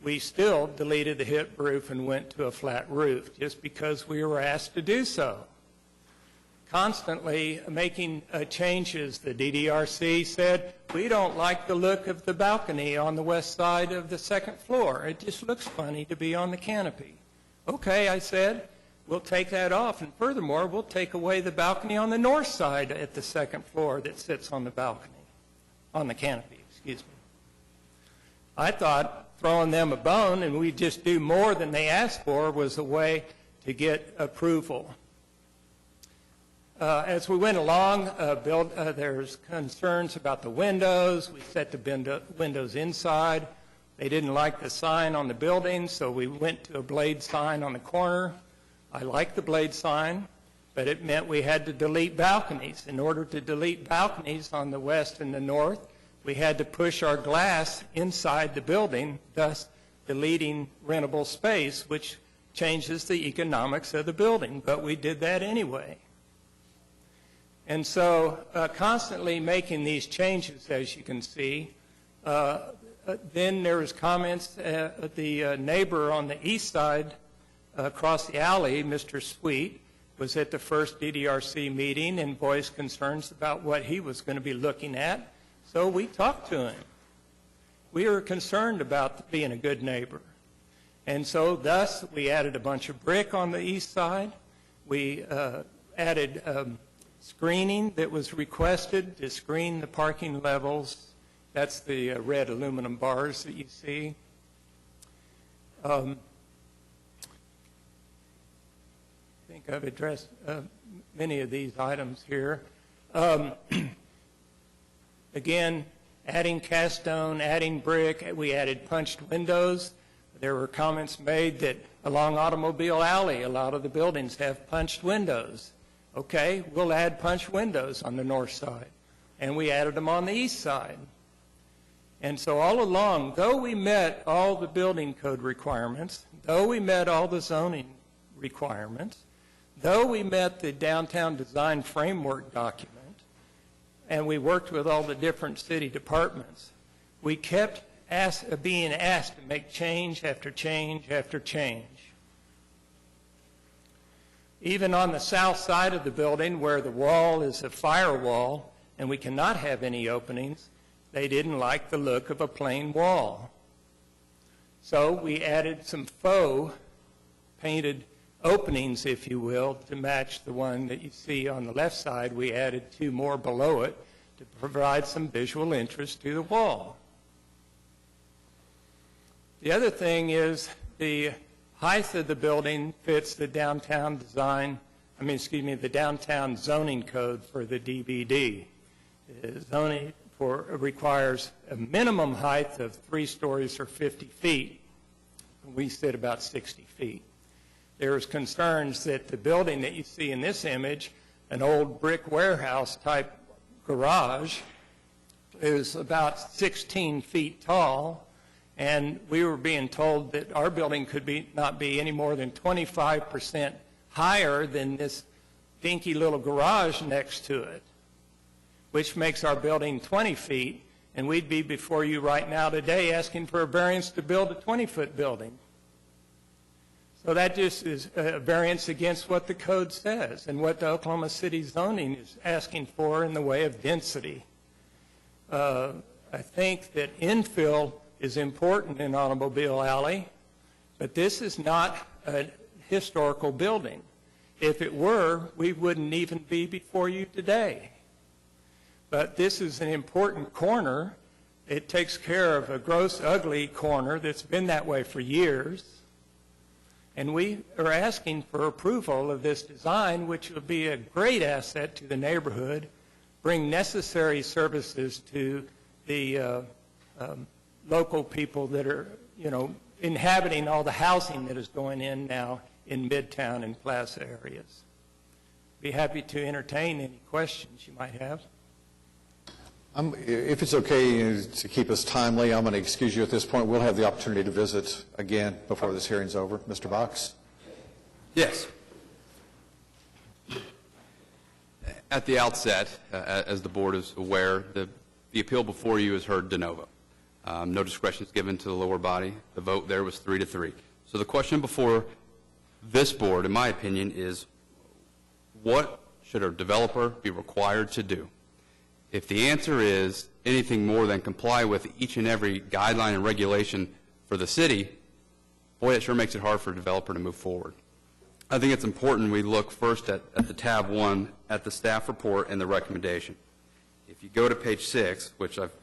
we still deleted the hip roof and went to a flat roof just because we were asked to do so. Constantly making changes, the DDRC said, we don't like the look of the balcony on the west side of the second floor. It just looks funny to be on the canopy. Okay, I said, we'll take that off, and furthermore, we'll take away the balcony on the north side at the second floor that sits on the balcony, on the canopy, excuse me. I thought throwing them a bone and we just do more than they asked for was a way to get approval. As we went along, there's concerns about the windows. We set the windows inside. They didn't like the sign on the building, so we went to a blade sign on the corner. I like the blade sign, but it meant we had to delete balconies. In order to delete balconies on the west and the north, we had to push our glass inside the building, thus deleting rentable space, which changes the economics of the building. But we did that anyway. And so constantly making these changes, as you can see. Then there was comments, the neighbor on the east side across the alley, Mr. Sweet, was at the first DDRC meeting and voiced concerns about what he was going to be looking at. So we talked to him. We were concerned about being a good neighbor. And so thus we added a bunch of brick on the east side. We added screening that was requested to screen the parking levels. That's the red aluminum bars that you see. I think I've addressed many of these items here. Again, adding cast stone, adding brick. We added punched windows. There were comments made that along Automobile Alley, a lot of the buildings have punched windows. Okay, we'll add punch windows on the north side. And we added them on the east side. And so all along, though we met all the building code requirements, though we met all the zoning requirements, though we met the downtown design framework document, and we worked with all the different city departments, we kept being asked to make change after change after change. Even on the south side of the building, where the wall is a firewall and we cannot have any openings, they didn't like the look of a plain wall. So we added some faux painted openings, if you will, to match the one that you see on the left side. We added 2 more below it to provide some visual interest to the wall. The other thing is the height of the building fits the downtown the downtown zoning code for the DBD. The zoning requires a minimum height of 3 stories or 50 feet. We sit about 60 feet. There's concerns that the building that you see in this image, an old brick warehouse type garage, is about 16 feet tall, and we were being told that our building could not be any more than 25% higher than this dinky little garage next to it, which makes our building 20 feet, and we'd be before you right now today asking for a variance to build a 20-foot building. So that just is a variance against what the code says and what the Oklahoma City zoning is asking for in the way of density. I think that infill is important in Automobile Alley, but this is not a historical building. If it were, we wouldn't even be before you today. But this is an important corner. It takes care of a gross, ugly corner that's been that way for years. And we are asking for approval of this design, which will be a great asset to the neighborhood, bring necessary services to the local people that are, inhabiting all the housing that is going in now in Midtown and Plaza areas. Be happy to entertain any questions you might have. If it's okay to keep us timely, I'm going to excuse you at this point. We'll have the opportunity to visit again before this hearing's over. Mr. Box? Yes. At the outset, as the board is aware, the appeal before you is heard de novo. No discretion is given to the lower body. The vote there was 3-3. So the question before this board, in my opinion, is what should a developer be required to do? If the answer is anything more than comply with each and every guideline and regulation for the city, boy, it sure makes it hard for a developer to move forward. I think it's important we look first at the tab 1, at the staff report and the recommendation. If you go to page 6, which I've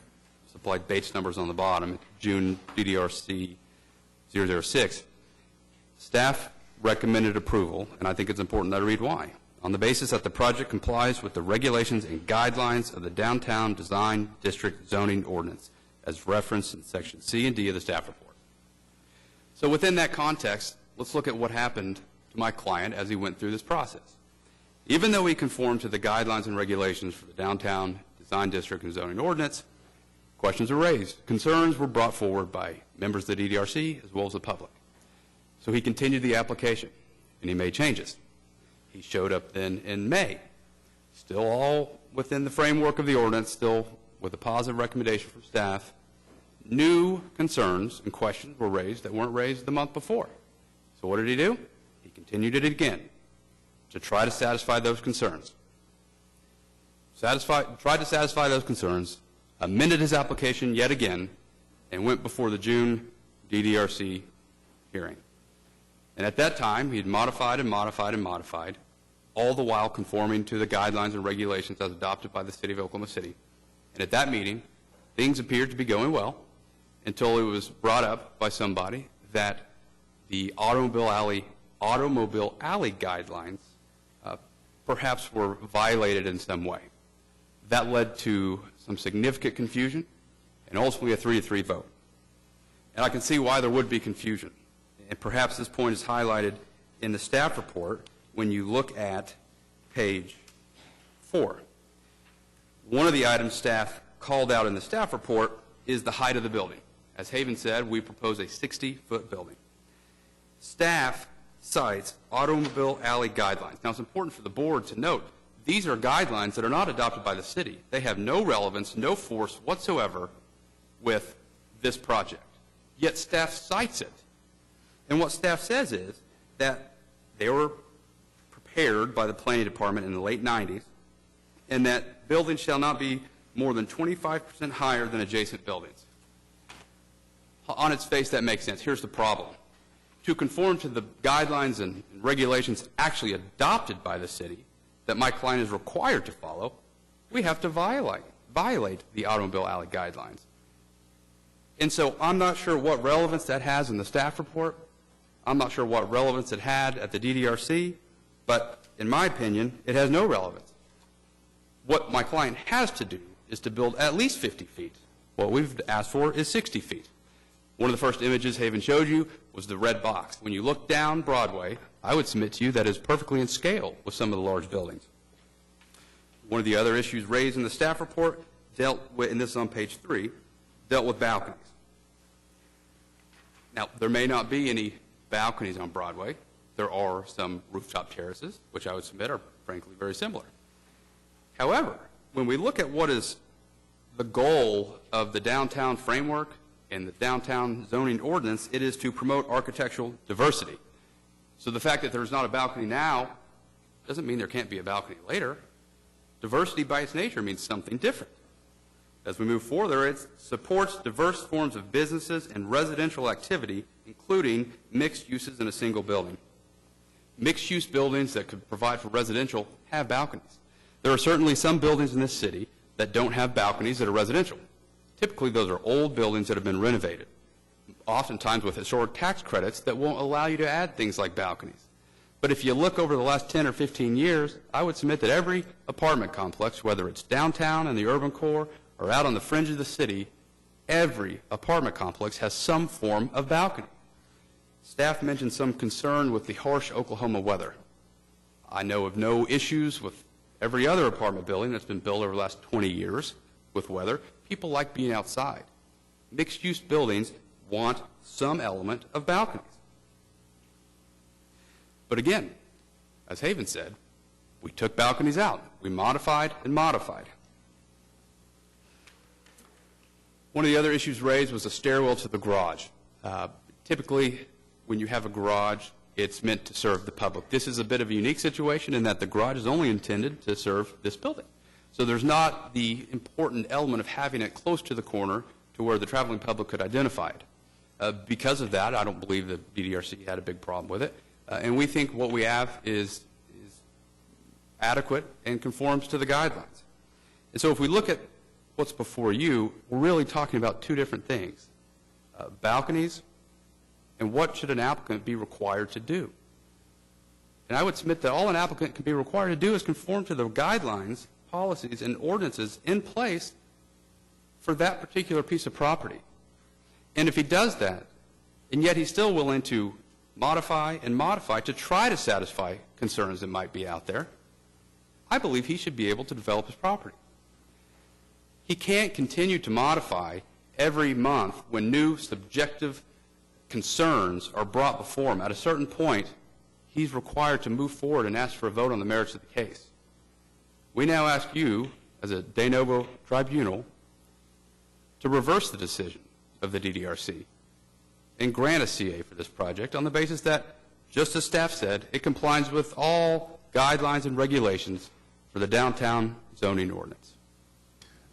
supplied base numbers on the bottom, June DDRC 006, staff recommended approval, and I think it's important that I read why. On the basis that the project complies with the regulations and guidelines of the Downtown Design District Zoning Ordinance, as referenced in Section C and D of the staff report. So within that context, let's look at what happened to my client as he went through this process. Even though he conformed to the guidelines and regulations for the Downtown Design District and Zoning Ordinance, questions were raised. Concerns were brought forward by members of the DDRC as well as the public. So he continued the application, and he made changes. He showed up then in May, still all within the framework of the ordinance, still with a positive recommendation from staff. New concerns and questions were raised that weren't raised the month before. So what did he do? He continued it again to try to satisfy those concerns. Tried to satisfy those concerns, amended his application yet again, and went before the June DDRC hearing. And at that time, he had modified and modified and modified, all the while conforming to the guidelines and regulations as adopted by the City of Oklahoma City. And at that meeting, things appeared to be going well until it was brought up by somebody that the Automobile Alley guidelines perhaps were violated in some way. That led to some significant confusion and ultimately a 3-3 vote. And I can see why there would be confusion. And perhaps this point is highlighted in the staff report when you look at page 4. One of the items staff called out in the staff report is the height of the building. As Haven said, we propose a 60-foot building. Staff cites automobile alley guidelines. Now, it's important for the board to note these are guidelines that are not adopted by the city. They have no relevance, no force whatsoever with this project. Yet staff cites it. And what staff says is that they were prepared by the planning department in the late 90s, and that buildings shall not be more than 25% higher than adjacent buildings. On its face, that makes sense. Here's the problem. To conform to the guidelines and regulations actually adopted by the city that my client is required to follow, we have to violate the automobile alley guidelines. And so I'm not sure what relevance that has in the staff report. I'm not sure what relevance it had at the DDRC, but in my opinion, it has no relevance. What my client has to do is to build at least 50 feet. What we've asked for is 60 feet. One of the first images Haven showed you was the red box. When you look down Broadway, I would submit to you that is perfectly in scale with some of the large buildings. One of the other issues raised in the staff report dealt with, and this is on page 3, dealt with balconies. Now, there may not be any balconies on Broadway. There are some rooftop terraces, which I would submit are frankly very similar. However, when we look at what is the goal of the downtown framework and the downtown zoning ordinance, it is to promote architectural diversity. So the fact that there's not a balcony now doesn't mean there can't be a balcony later. Diversity by its nature means something different. As we move further, it supports diverse forms of businesses and residential activity, including mixed uses in a single building. Mixed-use buildings that could provide for residential have balconies. There are certainly some buildings in this city that don't have balconies that are residential. Typically, those are old buildings that have been renovated, oftentimes with historic tax credits that won't allow you to add things like balconies. But if you look over the last 10 or 15 years, I would submit that every apartment complex, whether it's downtown in the urban core or out on the fringe of the city, every apartment complex has some form of balcony. Staff mentioned some concern with the harsh Oklahoma weather. I know of no issues with every other apartment building that's been built over the last 20 years with weather. People like being outside. Mixed-use buildings want some element of balconies. But again, as Haven said, we took balconies out. We modified and modified. One of the other issues raised was a stairwell to the garage. Typically, when you have a garage, it's meant to serve the public. This is a bit of a unique situation in that the garage is only intended to serve this building. So there's not the important element of having it close to the corner to where the traveling public could identify it. Because of that, I don't believe the DDRC had a big problem with it. And we think what we have is adequate and conforms to the guidelines. And so if we look at what's before you, we're really talking about two different things. Balconies and what should an applicant be required to do. And I would submit that all an applicant can be required to do is conform to the guidelines, policies, and ordinances in place for that particular piece of property. And if he does that, and yet he's still willing to modify and modify to try to satisfy concerns that might be out there, I believe he should be able to develop his property. He can't continue to modify every month when new subjective concerns are brought before him. At a certain point, he's required to move forward and ask for a vote on the merits of the case. We now ask you, as a de novo tribunal, to reverse the decision of the DDRC and grant a CA for this project on the basis that, just as staff said, it complies with all guidelines and regulations for the downtown zoning ordinance.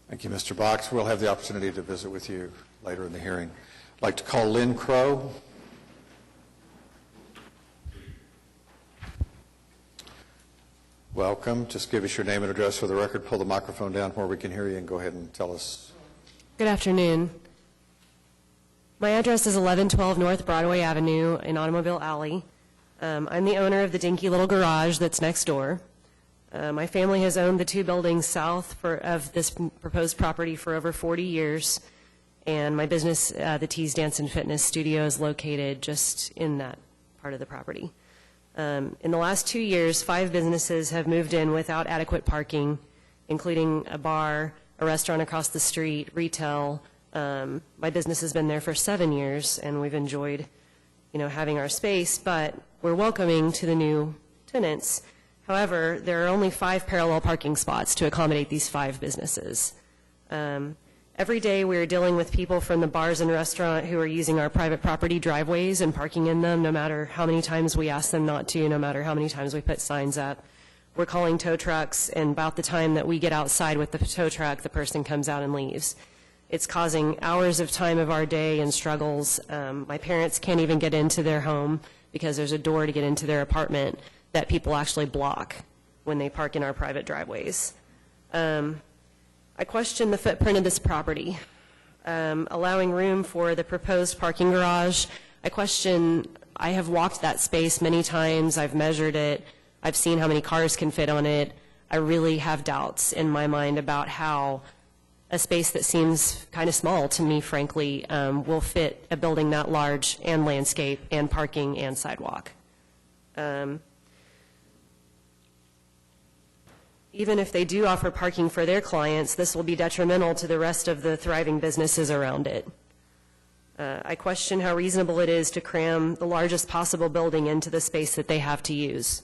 Thank you, Mr. Box. We'll have the opportunity to visit with you later in the hearing. I'd like to call Lynn Crow. Welcome. Just give us your name and address for the record. Pull the microphone down where we can hear you and go ahead and tell us. Good afternoon. My address is 1112 North Broadway Avenue in Automobile Alley. I'm the owner of the dinky little garage that's next door. My family has owned the two buildings south of this proposed property for over 40 years, and my business, the Tees Dance and Fitness Studio, is located just in that part of the property. In the last 2 years, 5 businesses have moved in without adequate parking, including a bar, a restaurant across the street, retail. My business has been there for 7 years, and we've enjoyed, having our space, but we're welcoming to the new tenants. However, there are only 5 parallel parking spots to accommodate these 5 businesses. Every day we are dealing with people from the bars and restaurant who are using our private property driveways and parking in them, no matter how many times we ask them not to, no matter how many times we put signs up. We're calling tow trucks, and about the time that we get outside with the tow truck, the person comes out and leaves. It's causing hours of time of our day and struggles. My parents can't even get into their home because there's a door to get into their apartment that people actually block when they park in our private driveways. I question the footprint of this property, allowing room for the proposed parking garage. I have walked that space many times. I've measured it. I've seen how many cars can fit on it. I really have doubts in my mind about how a space that seems kind of small to me, frankly, will fit a building that large and landscape and parking and sidewalk. Even if they do offer parking for their clients, this will be detrimental to the rest of the thriving businesses around it. I question how reasonable it is to cram the largest possible building into the space that they have to use.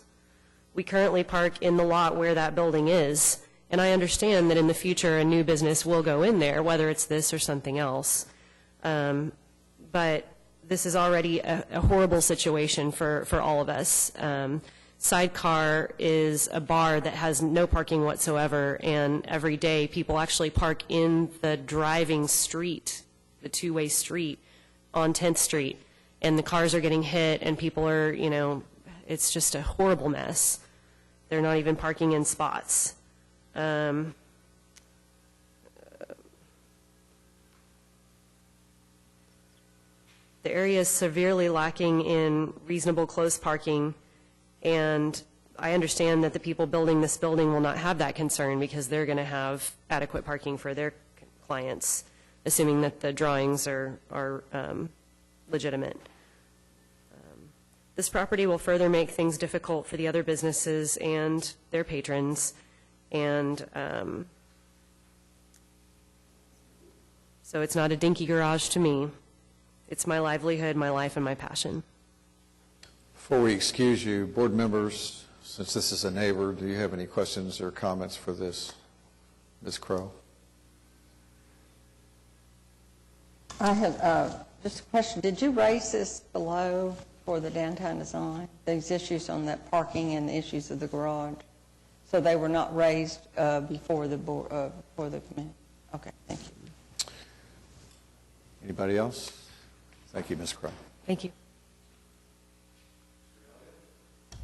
We currently park in the lot where that building is, and I understand that in the future a new business will go in there, whether it's this or something else. But this is already a horrible situation for all of us. Sidecar is a bar that has no parking whatsoever, and every day people actually park in the driving street, the two-way street on 10th Street, and the cars are getting hit, and people are, it's just a horrible mess. They're not even parking in spots. The area is severely lacking in reasonable close parking, and I understand that the people building this building will not have that concern because they're going to have adequate parking for their clients, assuming that the drawings are legitimate. This property will further make things difficult for the other businesses and their patrons, and so it's not a dinky garage to me. It's my livelihood, my life, and my passion. Before we excuse you, board members, since this is a neighbor, do you have any questions or comments for this, Ms. Crow? I have just a question. Did you raise this below for the downtown design, these issues on that parking and the issues of the garage? So they were not raised before the board, before the committee? Okay, thank you. Anybody else? Thank you, Ms. Crow. Thank you.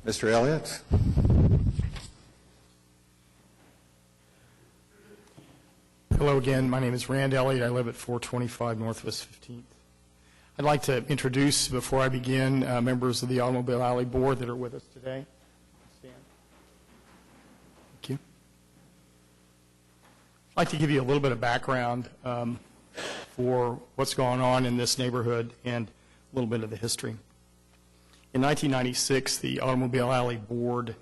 Mr. Elliott? Hello again. My name is Rand Elliott. I live at 425 Northwest 15th. I'd like to introduce, before I begin, members of the Automobile Alley Board that are with us today. Stand. Thank you. I'd like to give you a little bit of background for what's going on in this neighborhood and a little bit of the history. In 1996, the Automobile Alley Board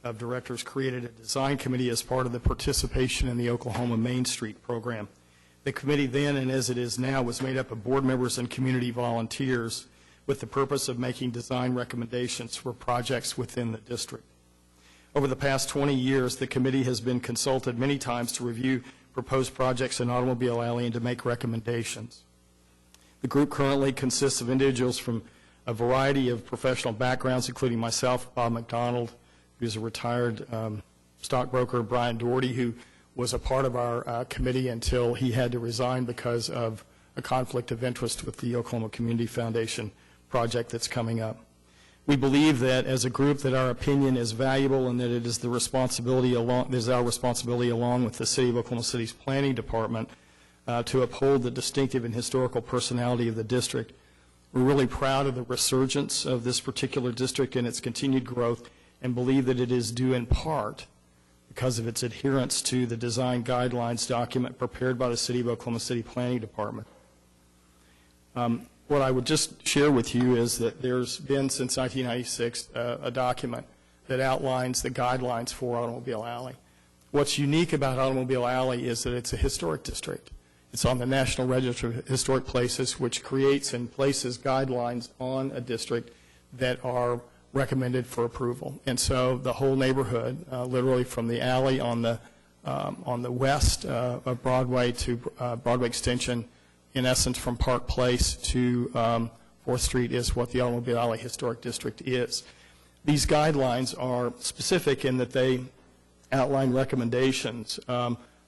of Directors created a design committee as part of the participation in the Oklahoma Main Street program. The committee then, and as it is now, was made up of board members and community volunteers with the purpose of making design recommendations for projects within the district. Over the past 20 years, the committee has been consulted many times to review proposed projects in Automobile Alley and to make recommendations. The group currently consists of individuals from a variety of professional backgrounds, including myself, Bob McDonald, who's a retired stockbroker, Brian Doherty, who was a part of our committee until he had to resign because of a conflict of interest with the Oklahoma Community Foundation project that's coming up. We believe that as a group that our opinion is valuable and that it is our responsibility along with the City of Oklahoma City's Planning Department to uphold the distinctive and historical personality of the district. We're really proud of the resurgence of this particular district and its continued growth, and believe that it is due in part because of its adherence to the design guidelines document prepared by the City of Oklahoma City Planning Department. What I would just share with you is that there's been, since 1996, a document that outlines the guidelines for Automobile Alley. What's unique about Automobile Alley is that it's a historic district. It's on the National Register of Historic Places, which creates and places guidelines on a district that are recommended for approval. And so the whole neighborhood, literally from the alley on the west of Broadway to Broadway Extension, in essence from Park Place to 4th Street, is what the Automobile Alley Historic District is. These guidelines are specific in that they outline recommendations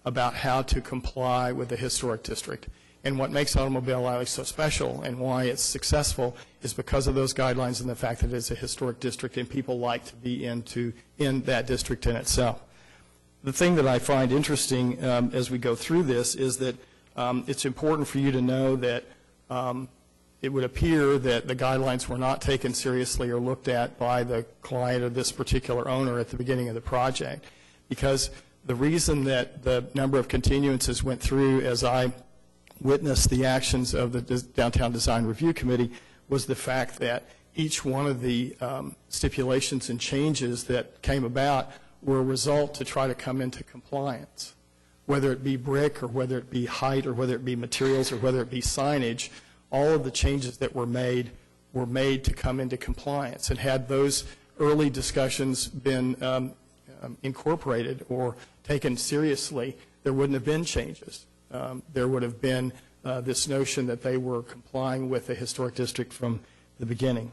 about how to comply with the historic district. And what makes Automobile Alley so special and why it's successful is because of those guidelines and the fact that it's a historic district and people like to be in that district in itself. The thing that I find interesting as we go through this is that it's important for you to know that it would appear that the guidelines were not taken seriously or looked at by the client or this particular owner at the beginning of the project, because the reason that the number of continuances went through as I witnessed the actions of the Downtown Design Review Committee was the fact that each one of the stipulations and changes that came about were a result to try to come into compliance. Whether it be brick or whether it be height or whether it be materials or whether it be signage, all of the changes that were made to come into compliance. And had those early discussions been incorporated or taken seriously, there wouldn't have been changes. There would have been this notion that they were complying with the historic district from the beginning.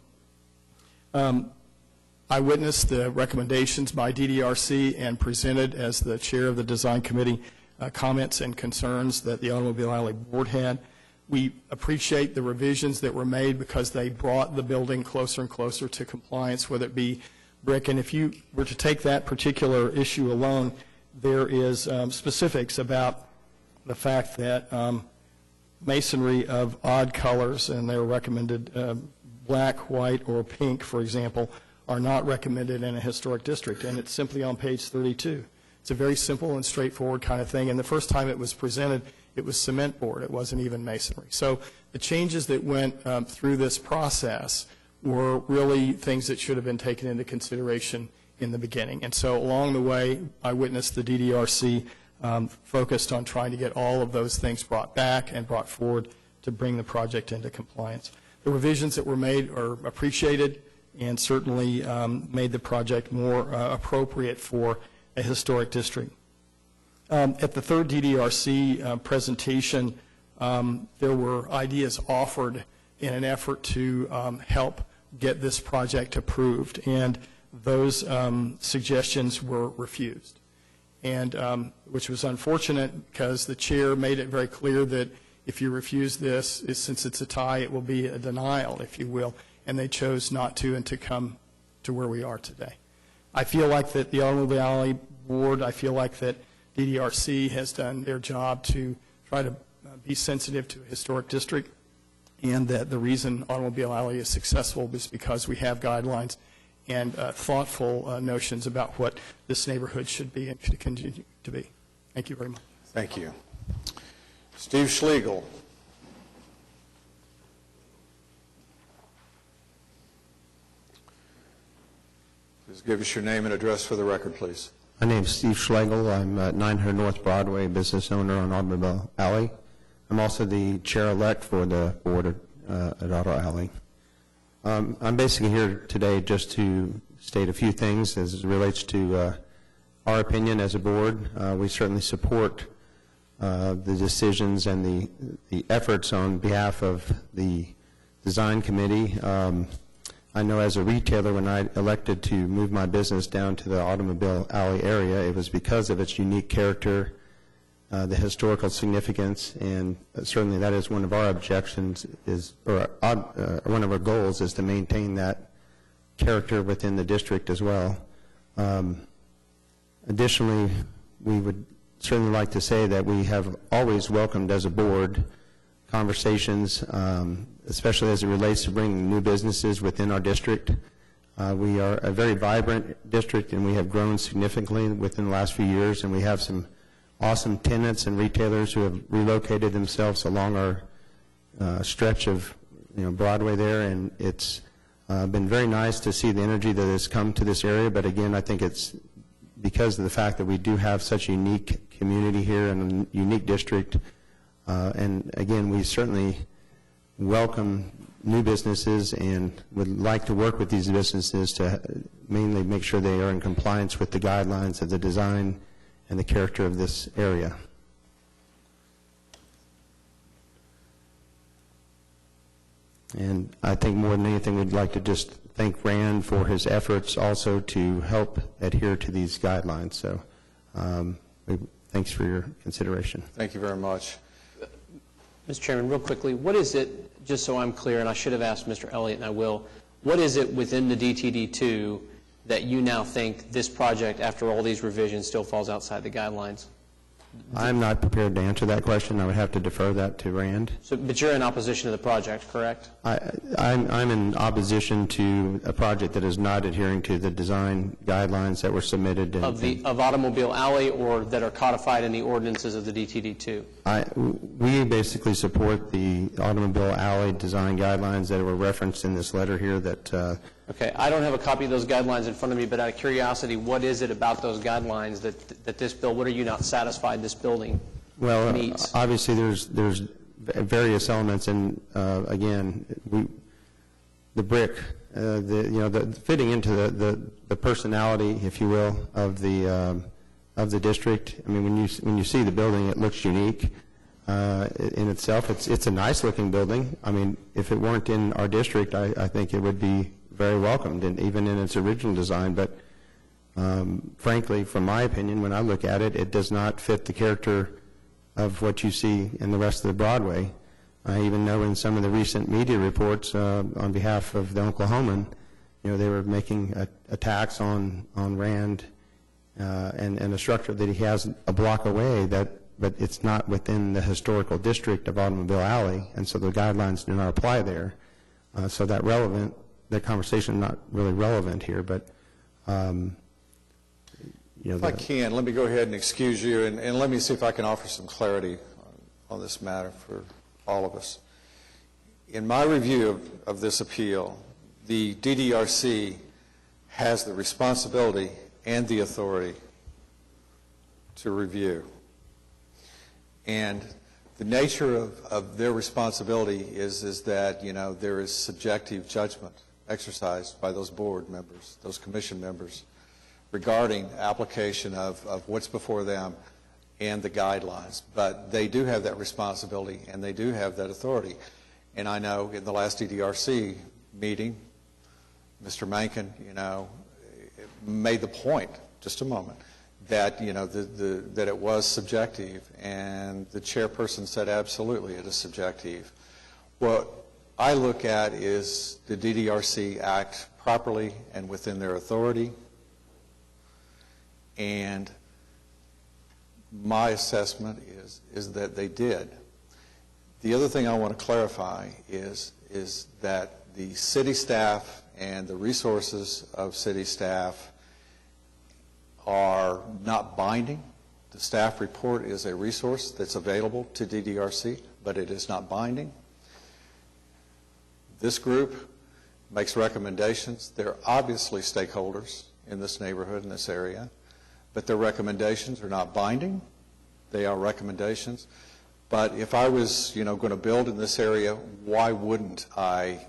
I witnessed the recommendations by DDRC and presented as the chair of the design committee comments and concerns that the Automobile Alley Board had. We appreciate the revisions that were made because they brought the building closer and closer to compliance, whether it be brick. And if you were to take that particular issue alone, there is specifics about the fact that masonry of odd colors, and they're recommended black, white, or pink, for example, are not recommended in a historic district, and it's simply on page 32. It's a very simple and straightforward kind of thing, and the first time it was presented, it was cement board. It wasn't even masonry. So the changes that went through this process were really things that should have been taken into consideration in the beginning. And so along the way, I witnessed the DDRC focused on trying to get all of those things brought back and brought forward to bring the project into compliance. The revisions that were made are appreciated and certainly made the project more appropriate for a historic district. At the third DDRC presentation, there were ideas offered in an effort to help get this project approved, and those suggestions were refused, and which was unfortunate because the chair made it very clear that if you refuse this, since it's a tie, it will be a denial, if you will, and they chose not to and to come to where we are today. I feel like that the Automobile Alley Board, I feel like that DDRC has done their job to try to be sensitive to a historic district, and that the reason Automobile Alley is successful is because we have guidelines and thoughtful notions about what this neighborhood should be and should continue to be. Thank you very much. Thank you. Steve Schlegel. Please give us your name and address for the record, please. My name is Steve Schlegel. I'm at 900 North Broadway, business owner on Automobile Alley. I'm also the chair-elect for the board at Auto Alley. I'm basically here today just to state a few things as it relates to our opinion as a board. We certainly support the decisions and the efforts on behalf of the design committee. I know as a retailer, when I elected to move my business down to the Automobile Alley area, it was because of its unique character, the historical significance, and certainly that is one of our objections, one of our goals is to maintain that character within the district as well. Additionally, we would certainly like to say that we have always welcomed as a board conversations, especially as it relates to bringing new businesses within our district. We are a very vibrant district, and we have grown significantly within the last few years, and we have some awesome tenants and retailers who have relocated themselves along our stretch of Broadway there, and it's been very nice to see the energy that has come to this area, but again, I think it's because of the fact that we do have such a unique community here and a unique district, and again, we certainly welcome new businesses and would like to work with these businesses to mainly make sure they are in compliance with the guidelines of the design and the character of this area. And I think more than anything, we'd like to just thank Rand for his efforts also to help adhere to these guidelines. So thanks for your consideration. Thank you very much. Mr. Chairman, real quickly, what is it, just so I'm clear, and I should have asked Mr. Elliott and I will, what is it within the DTD2 that you now think this project, after all these revisions, still falls outside the guidelines? I'm not prepared to answer that question. I would have to defer that to Rand. So, but you're in opposition to the project, correct? I'm in opposition to a project that is not adhering to the design guidelines that were submitted. Of Automobile Alley, or that are codified in the ordinances of the DTD2? We basically support the Automobile Alley design guidelines that were referenced in this letter here that... Okay, I don't have a copy of those guidelines in front of me, but out of curiosity, what is it about those guidelines that this bill, what are you not satisfied this building meets? Well, obviously there's various elements, and again, the brick, the fitting into the personality, if you will, of the district. I mean, when you see the building, it looks unique in itself. It's a nice looking building. I mean, if it weren't in our district, I think it would be very welcomed, and even in its original design. But frankly, from my opinion, when I look at it, it does not fit the character of what you see in the rest of the Broadway. I even know in some of the recent media reports on behalf of the Oklahoman, they were making attacks on Rand and a structure that he has a block away, but it's not within the historical district of Automobile Alley, and so the guidelines do not apply there. So that conversation is not really relevant here, but if I can, let me go ahead and excuse you, and let me see if I can offer some clarity on this matter for all of us. In my review of this appeal, the DDRC has the responsibility and the authority to review. And the nature of their responsibility is that, there is subjective judgment exercised by those board members, those commission members, regarding application of what's before them and the guidelines. But they do have that responsibility and they do have that authority. And I know in the last DDRC meeting, Mr. Mankin, made the point, just a moment, that, that it was subjective, and the chairperson said absolutely it is subjective. What I look at is the DDRC act properly and within their authority, and my assessment is that they did. The other thing I want to clarify is that the city staff and the resources of city staff are not binding. The staff report is a resource that's available to DDRC, but it is not binding. This group makes recommendations. They're obviously stakeholders in this neighborhood, in this area, but their recommendations are not binding. They are recommendations. But if I was, going to build in this area, why wouldn't I,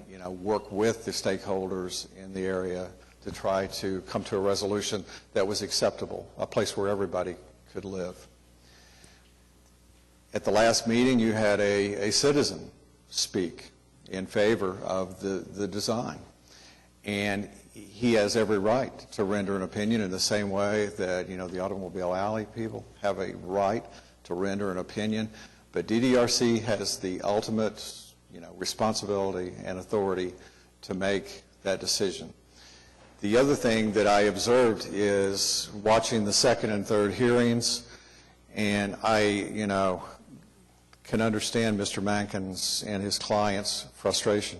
work with the stakeholders in the area to try to come to a resolution that was acceptable, a place where everybody could live? At the last meeting, you had a citizen speak in favor of the design. And he has every right to render an opinion in the same way that, the Automobile Alley people have a right to render an opinion. But DDRC has the ultimate, responsibility and authority to make that decision. The other thing that I observed is watching the second and third hearings, and I, can understand Mr. Mankin's and his client's frustration.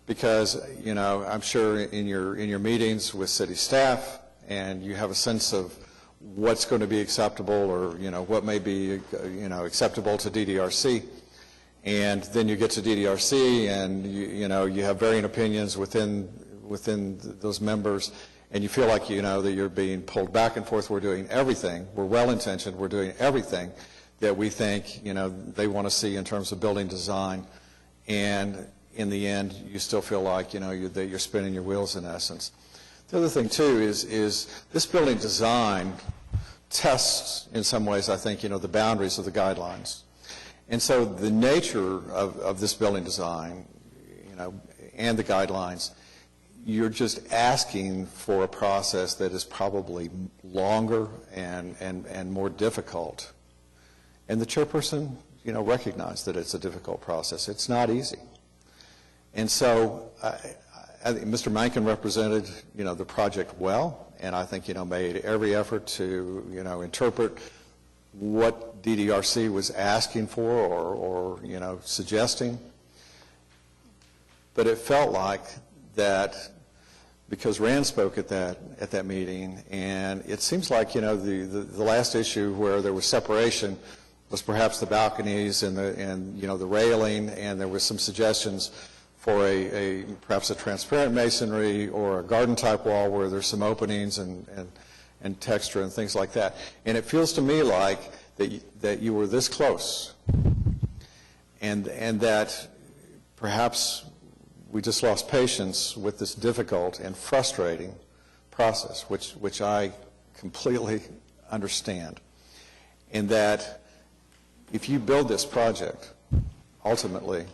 Because, I'm sure in your meetings with city staff, and you have a sense of what's going to be acceptable, or, what may be, acceptable to DDRC. And then you get to DDRC, and you have varying opinions within those members, and you feel like that you're being pulled back and forth. We're doing everything. We're well-intentioned. We're doing everything that we think they want to see in terms of building design, and in the end, you still feel like that you're spinning your wheels in essence. The other thing too is this building design tests in some ways, I think, the boundaries of the guidelines. And so the nature of this building design, and the guidelines, you're just asking for a process that is probably longer and more difficult. And the chairperson, recognized that it's a difficult process. It's not easy. And so I think Mr. Mankin represented, the project well, and I think, made every effort to, interpret what DDRC was asking for or suggesting. But it felt like that because Rand spoke at that meeting, and it seems like, the last issue where there was separation was perhaps the balconies and the railing, and there was some suggestions for perhaps a transparent masonry or a garden type wall where there's some openings and texture and things like that. And it feels to me like that you were this close, and that perhaps we just lost patience with this difficult and frustrating process, which I completely understand. And that if you build this project, ultimately,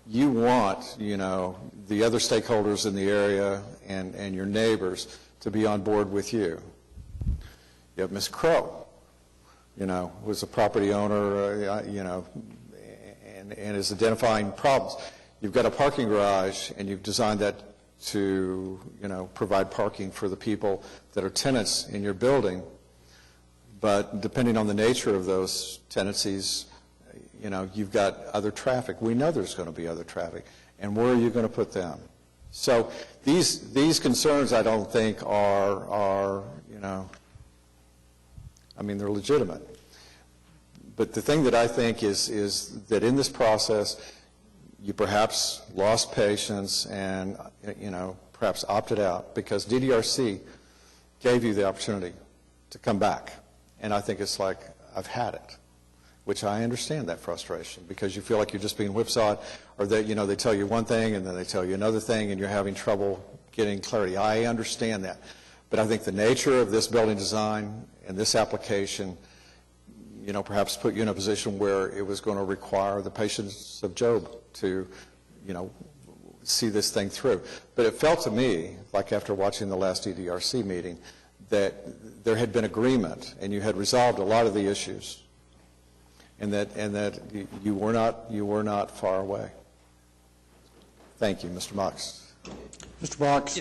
you want, the other stakeholders in the area and your neighbors to be on board with you. You have Ms. Crow, who's a property owner, and is identifying problems. You've got a parking garage, and you've designed that to, provide parking for the people that are tenants in your building. But depending on the nature of those tenancies, you've got other traffic. We know there's going to be other traffic. And where are you going to put them? So these concerns, I don't think, are they're legitimate. But the thing that I think is that in this process, you perhaps lost patience and, perhaps opted out because DDRC gave you the opportunity to come back. And I think it's like, I've had it, which I understand that frustration because you feel like you're just being whipsawed, or that, they tell you one thing and then they tell you another thing and you're having trouble getting clarity. I understand that. But I think the nature of this building design and this application, perhaps put you in a position where it was going to require the patience of Job to, see this thing through. But it felt to me, like after watching the last DDRC meeting, that there had been agreement and you had resolved a lot of the issues, and that you were not far away. Thank you, Mr. Box. Mr. Box,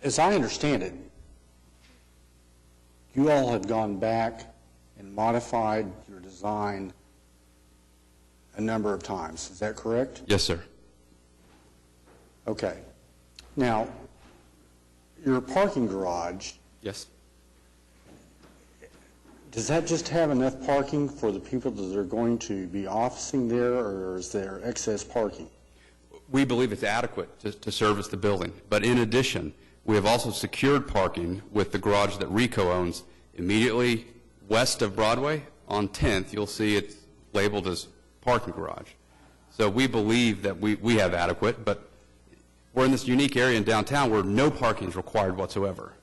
as I understand it, you all have gone back and modified your design a number of times. Is that correct? Yes, sir. Okay. Now, your parking garage, Yes. does that just have enough parking for the people that are going to be officing there, or is there excess parking? We believe it's adequate to service the building. But in addition, we have also secured parking with the garage that Rico owns immediately west of Broadway. On 10th, you'll see it's labeled as parking garage. So we believe that we have adequate, but we're in this unique area in downtown where no parking is required whatsoever.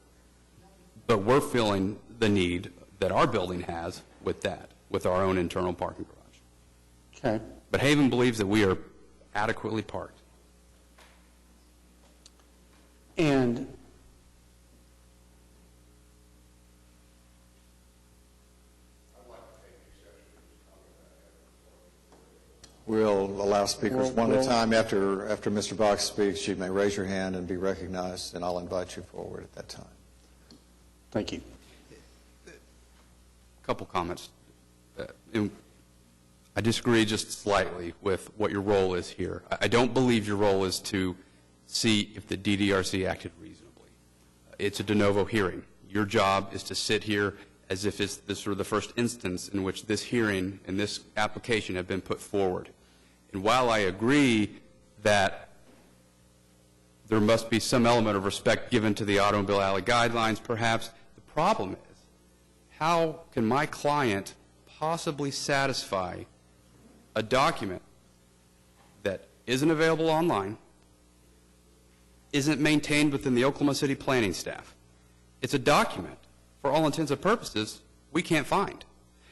But we're feeling the need that our building has with that, with our own internal parking garage. Okay. But Haven believes that we are adequately parked. And We'll allow speakers one at a time. After Mr. Box speaks, you may raise your hand and be recognized, and I'll invite you forward at that time. Thank you. A couple comments. I disagree just slightly with what your role is here. I don't believe your role is to see if the DDRC acted reasonably. It's a de novo hearing. Your job is to sit here as if this were the first instance in which this hearing and this application have been put forward. And while I agree that there must be some element of respect given to the automobile alley guidelines, perhaps, the problem is, how can my client possibly satisfy a document that isn't available online, isn't maintained within the Oklahoma City planning staff? It's a document, for all intents and purposes, we can't find.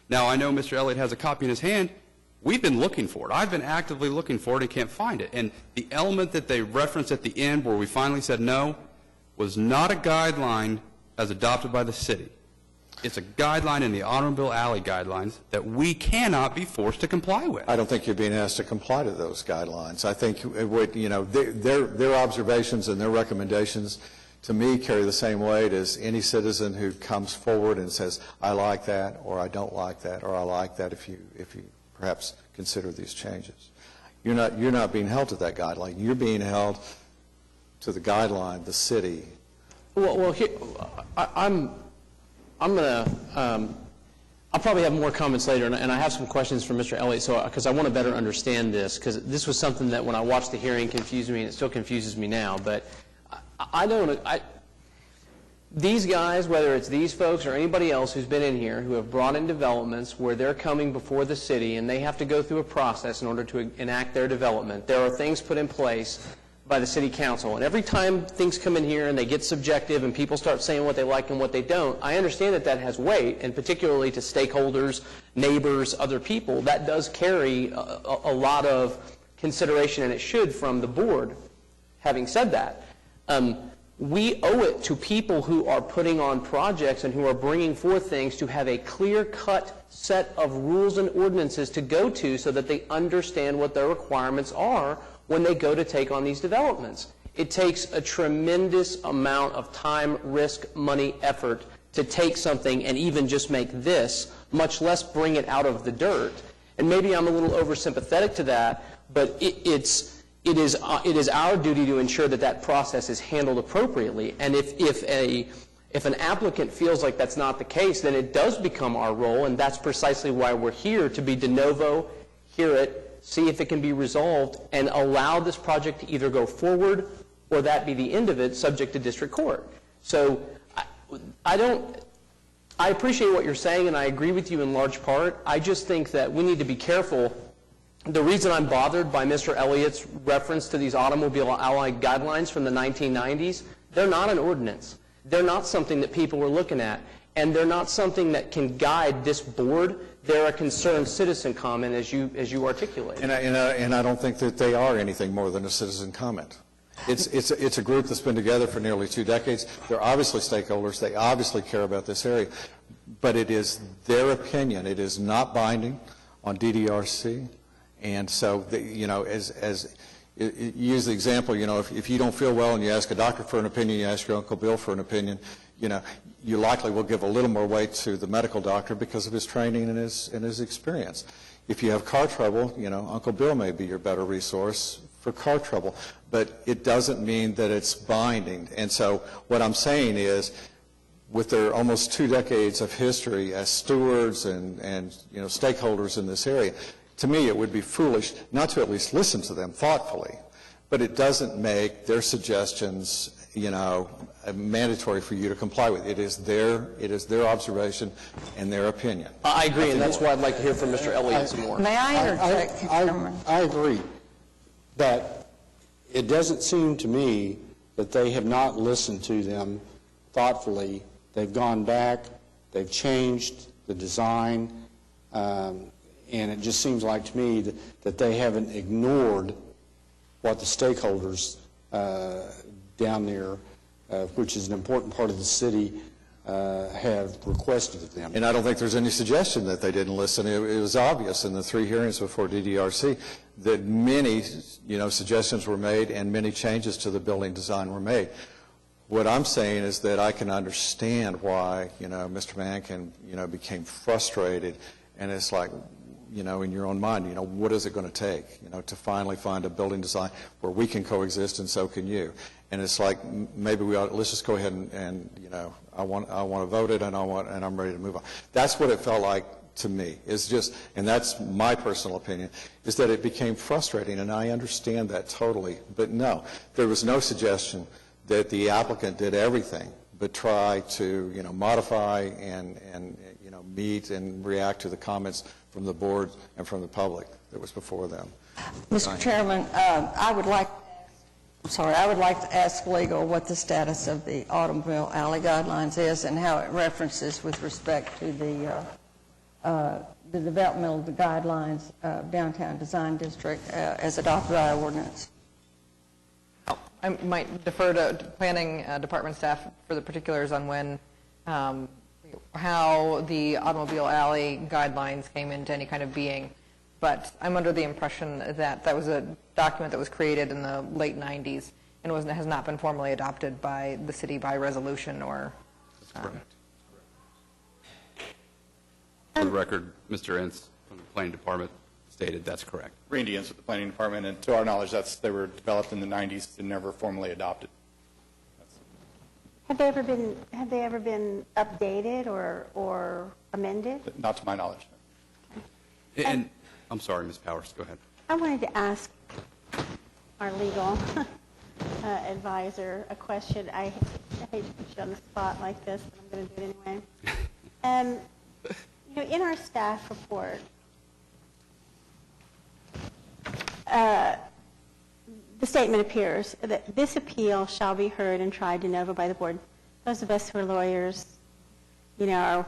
Now, I know Mr. Elliott has a copy in his hand. We've been looking for it. I've been actively looking for it and can't find it. And the element that they referenced at the end where we finally said no was not a guideline as adopted by the city. It's a guideline in the automobile alley guidelines that we cannot be forced to comply with. I don't think you're being asked to comply to those guidelines. I think their observations and their recommendations to me carry the same weight as any citizen who comes forward and says, I like that, or I don't like that, or I like that if you perhaps consider these changes. You're not being held to that guideline. You're being held to the guideline, the city. Well, here, I'm going to, I'll probably have more comments later, and I have some questions for Mr. Elliott, because I want to better understand this, because this was something that when I watched the hearing confused me, and it still confuses me now. But these guys, whether it's these folks or anybody else who's been in here, who have brought in developments where they're coming before the city and they have to go through a process in order to enact their development, there are things put in place by the city council. And every time things come in here and they get subjective and people start saying what they like and what they don't, I understand that that has weight, and particularly to stakeholders, neighbors, other people, that does carry a lot of consideration, and it should, from the board. Having said that, we owe it to people who are putting on projects and who are bringing forth things to have a clear-cut set of rules and ordinances to go to so that they understand what their requirements are when they go to take on these developments. It takes a tremendous amount of time, risk, money, effort to take something and even just make this, much less bring it out of the dirt. And maybe I'm a little oversympathetic to that, but it is our duty to ensure that that process is handled appropriately. And if an applicant feels like that's not the case, then it does become our role, and that's precisely why we're here, to be de novo, hear it, see if it can be resolved, and allow this project to either go forward or that be the end of it, subject to district court. So I appreciate what you're saying, and I agree with you in large part. I just think that we need to be careful. The reason I'm bothered by Mr. Elliott's reference to these automobile alley guidelines from the 1990s, they're not an ordinance. They're not something that people are looking at, and they're not something that can guide this board. They're a concerned citizen comment, as you articulate. And I don't think that they are anything more than a citizen comment. It's a group that's been together for nearly 2 decades. They're obviously stakeholders. They obviously care about this area. But it is their opinion. It is not binding on DDRC. And so, use the example, if you don't feel well and you ask a doctor for an opinion, you ask your Uncle Bill for an opinion, you likely will give a little more weight to the medical doctor because of his training and his experience. If you have car trouble, Uncle Bill may be your better resource for car trouble, but it doesn't mean that it's binding. And so what I'm saying is, with their almost 2 decades of history as stewards and stakeholders in this area, to me it would be foolish not to at least listen to them thoughtfully, but it doesn't make their suggestions mandatory for you to comply with. It is their observation and their opinion. I agree, and that's why I'd like to hear from Mr. Elliott some more. May I interject? I agree, but it doesn't seem to me that they have not listened to them thoughtfully. They've gone back, they've changed the design, and it just seems like to me that they haven't ignored what the stakeholders down there, which is an important part of the city, have requested of them. And I don't think there's any suggestion that they didn't listen. It was obvious in the 3 hearings before DDRC that many, suggestions were made and many changes to the building design were made. What I'm saying is that I can understand why, Mr. Mankin, became frustrated, and it's like, in your own mind, what is it going to take, to finally find a building design where we can coexist and so can you. And it's like, maybe let's just go ahead and I want to vote it, and I'm ready to move on. That's what it felt like to me. It's just, and that's my personal opinion, is that it became frustrating, and I understand that totally. But no, there was no suggestion that the applicant did everything but try to, modify and meet and react to the comments from the board and from the public that was before them. Mr. Chairman, I would like to ask legal what the status of the automobile alley guidelines is and how it references with respect to the development of the guidelines of downtown design district as adopted by our ordinance. I might defer to planning department staff for the particulars on when, how the automobile alley guidelines came into any kind of being. But I'm under the impression that that was a document that was created in the late 90s and has not been formally adopted by the city by resolution or... That's correct. For the record, Mr. Ince from the planning department stated that's correct. Randy Ince with the planning department, and to our knowledge, they were developed in the 90s and never formally adopted. Have they ever been updated or amended? Not to my knowledge. And I'm sorry, Ms. Powers, go ahead. I wanted to ask our legal advisor a question. I hate to put you on the spot like this, but I'm going to do it anyway. In our staff report, the statement appears that this appeal shall be heard and tried de novo by the board. Those of us who are lawyers, are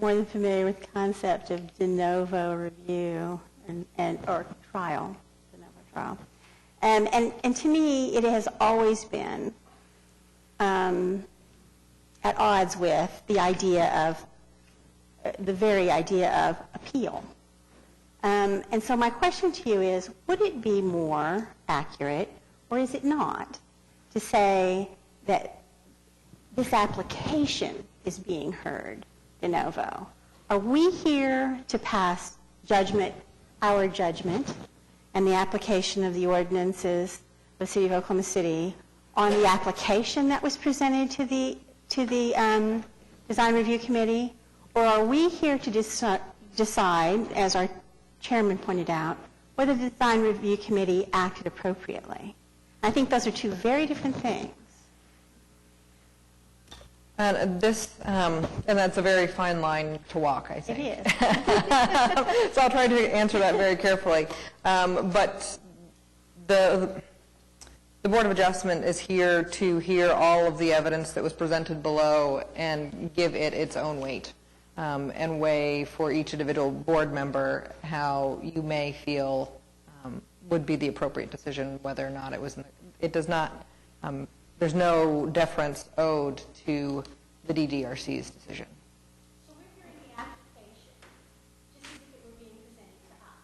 more than familiar with the concept of de novo review or trial, de novo trial. And to me, it has always been at odds with the very idea of appeal. And so my question to you is, would it be more accurate, or is it not, to say that this application is being heard de novo? Are we here to pass judgment, our judgment, and the application of the ordinances of the City of Oklahoma City on the application that was presented to the Design Review Committee? Or are we here to decide, as our chairman pointed out, whether the Design Review Committee acted appropriately? I think those are two very different things. And that's a very fine line to walk, I think. It is. So I'll try to answer that very carefully. But the Board of Adjustment is here to hear all of the evidence that was presented below and give it its own weight. And weigh for each individual board member how you may feel would be the appropriate decision, whether or not it was. It does not. There's no deference owed to the DDRC's decision. So we're hearing the application just as if it were being presented to us.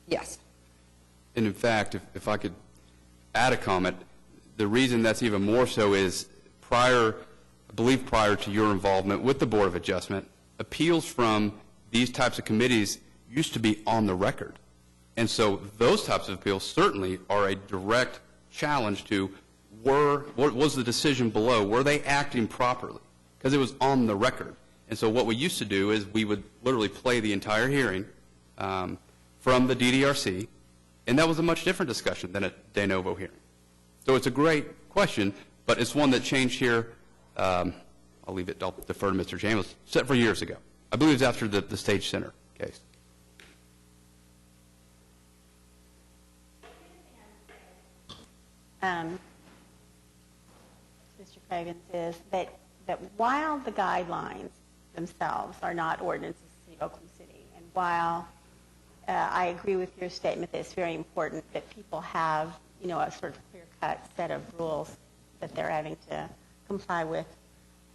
Yes. And in fact, if I could add a comment, the reason that's even more so is prior to your involvement with the Board of Adjustment, appeals from these types of committees used to be on the record. And so those types of appeals certainly are a direct challenge to what was the decision below? Were they acting properly? Because it was on the record. And so what we used to do is we would literally play the entire hearing from the DDRC, and that was a much different discussion than a de novo hearing. So it's a great question, but it's one that changed here. I'll defer to Mr. James, several years ago. I believe it was after the Stage Center case. Mr. Cravens, is that while the guidelines themselves are not ordinances of the City of Oklahoma City, and while I agree with your statement that it's very important that people have, a sort of clear-cut set of rules that they're having to comply with,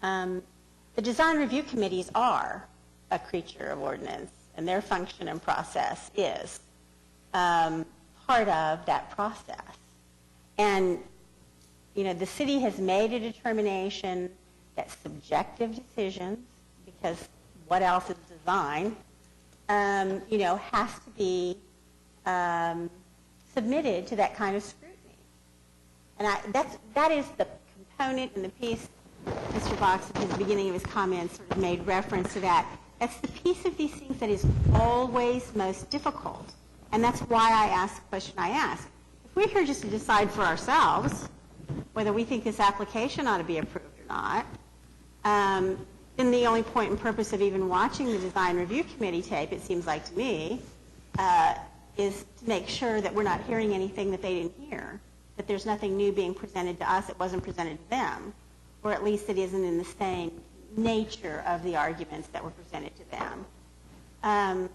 the design review committees are a creature of ordinance, and their function and process is part of that process. And, the city has made a determination that subjective decisions, because what else is design, has to be submitted to that kind of scrutiny. And that is the proponent in the piece, Mr. Box, at the beginning of his comments, sort of made reference to that. That's the piece of these things that is always most difficult. And that's why I asked the question I asked. If we're here just to decide for ourselves whether we think this application ought to be approved or not, then the only point and purpose of even watching the Design Review Committee tape, it seems like to me, is to make sure that we're not hearing anything that they didn't hear, that there's nothing new being presented to us that wasn't presented to them, or at least it isn't in the same nature of the arguments that were presented to them.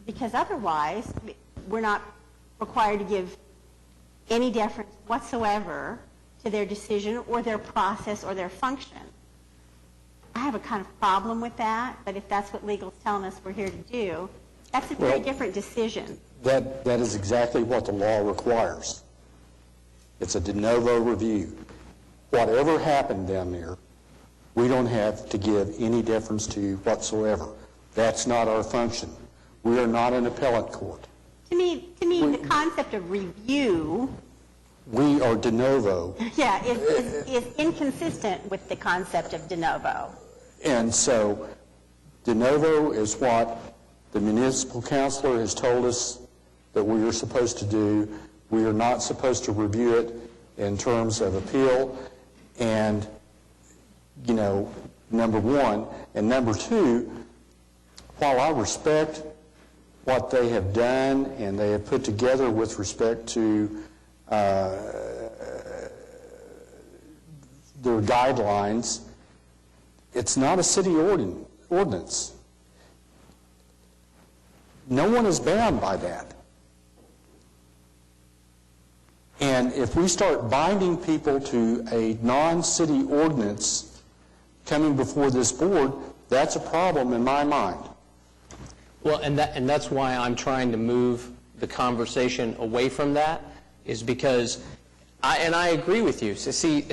Because otherwise, we're not required to give any deference whatsoever to their decision or their process or their function. I have a kind of problem with that, but if that's what legal's telling us we're here to do, that's a very different decision. That is exactly what the law requires. It's a de novo review. Whatever happened down there, we don't have to give any deference to whatsoever. That's not our function. We are not an appellate court. To me, the concept of review, We are de novo. yeah, is inconsistent with the concept of de novo. And so de novo is what the municipal councilor has told us that we are supposed to do. We are not supposed to review it in terms of appeal. And, you know, number one. And number two, while I respect what they have done and they have put together with respect to their guidelines, it's not a city ordinance. No one is bound by that. And if we start binding people to a non-city ordinance coming before this board, that's a problem in my mind. Well, and that's why I'm trying to move the conversation away from that, is because, I agree with you. So see,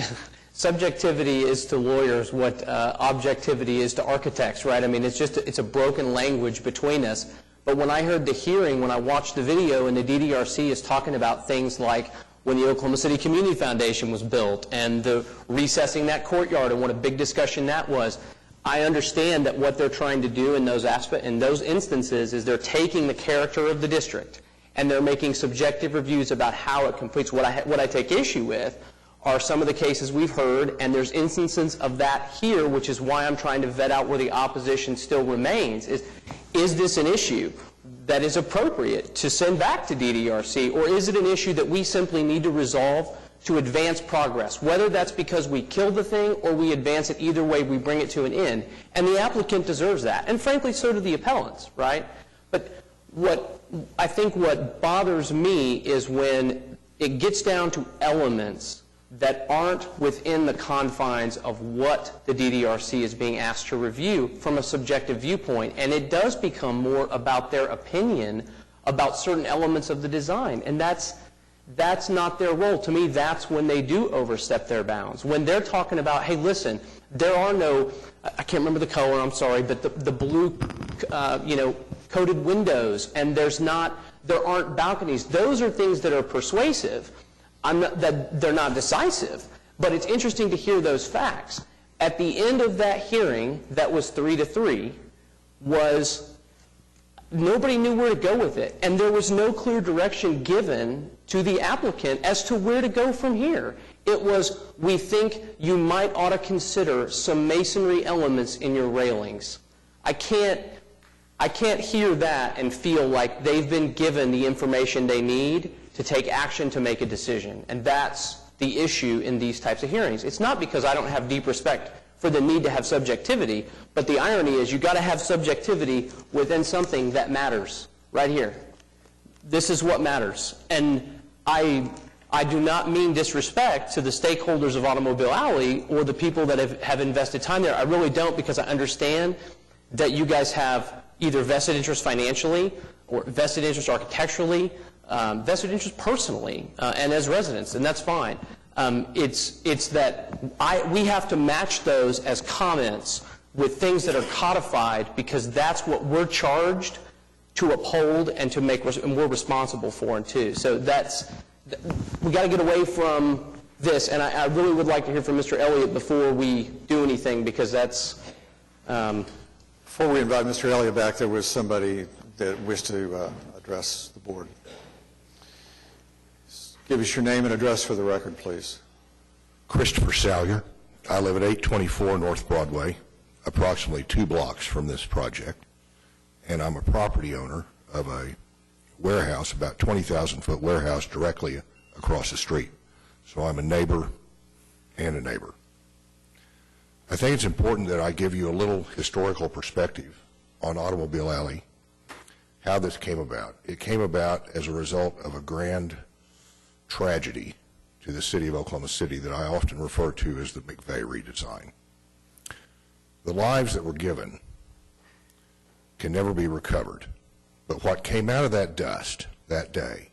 subjectivity is to lawyers what objectivity is to architects, right? I mean, it's a broken language between us. But when I heard the hearing, when I watched the video, and the DDRC is talking about things like when the Oklahoma City Community Foundation was built and the recessing that courtyard and what a big discussion that was, I understand that what they're trying to do in those instances is they're taking the character of the district and they're making subjective reviews about how it completes. What I take issue with are some of the cases we've heard, and there's instances of that here, which is why I'm trying to vet out where the opposition still remains. Is this an issue that is appropriate to send back to DDRC, or is it an issue that we simply need to resolve to advance progress, whether that's because we kill the thing or we advance it? Either way, we bring it to an end. And the applicant deserves that. And frankly, so do the appellants, right? But I think what bothers me is when it gets down to elements that aren't within the confines of what the DDRC is being asked to review from a subjective viewpoint. And it does become more about their opinion about certain elements of the design. And that's not their role. To me, that's when they do overstep their bounds. When they're talking about, hey, listen, there are no, I can't remember the color, I'm sorry, but the blue, coated windows, and there aren't balconies. Those are things that are persuasive. That they're not decisive, but it's interesting to hear those facts. At the end of that hearing, that was 3-3, was nobody knew where to go with it, and there was no clear direction given to the applicant as to where to go from here. It was, we think you might ought to consider some masonry elements in your railings. I can't hear that and feel like they've been given the information they need to take action to make a decision. And that's the issue in these types of hearings. It's not because I don't have deep respect for the need to have subjectivity, but the irony is you've got to have subjectivity within something that matters right here. This is what matters. And I do not mean disrespect to the stakeholders of Automobile Alley or the people that have invested time there. I really don't, because I understand that you guys have either vested interest financially or vested interest architecturally, vested interest personally, and as residents, and that's fine. It's that we have to match those as comments with things that are codified, because that's what we're charged to uphold and and we're responsible for, and too. So we got to get away from this, and I really would like to hear from Mr. Elliott before we do anything, because that's... Before we invite Mr. Elliott back, there was somebody that wished to address the board. Give us your name and address for the record, please. Christopher Salyer. I live at 824 North Broadway, approximately 2 blocks from this project, and I'm a property owner of a warehouse, about 20,000-foot warehouse directly across the street. So I'm a neighbor and a neighbor. I think it's important that I give you a little historical perspective on Automobile Alley, how this came about. It came about as a result of a grand tragedy to the city of Oklahoma City that I often refer to as the McVeigh redesign. The lives that were given can never be recovered, but what came out of that dust that day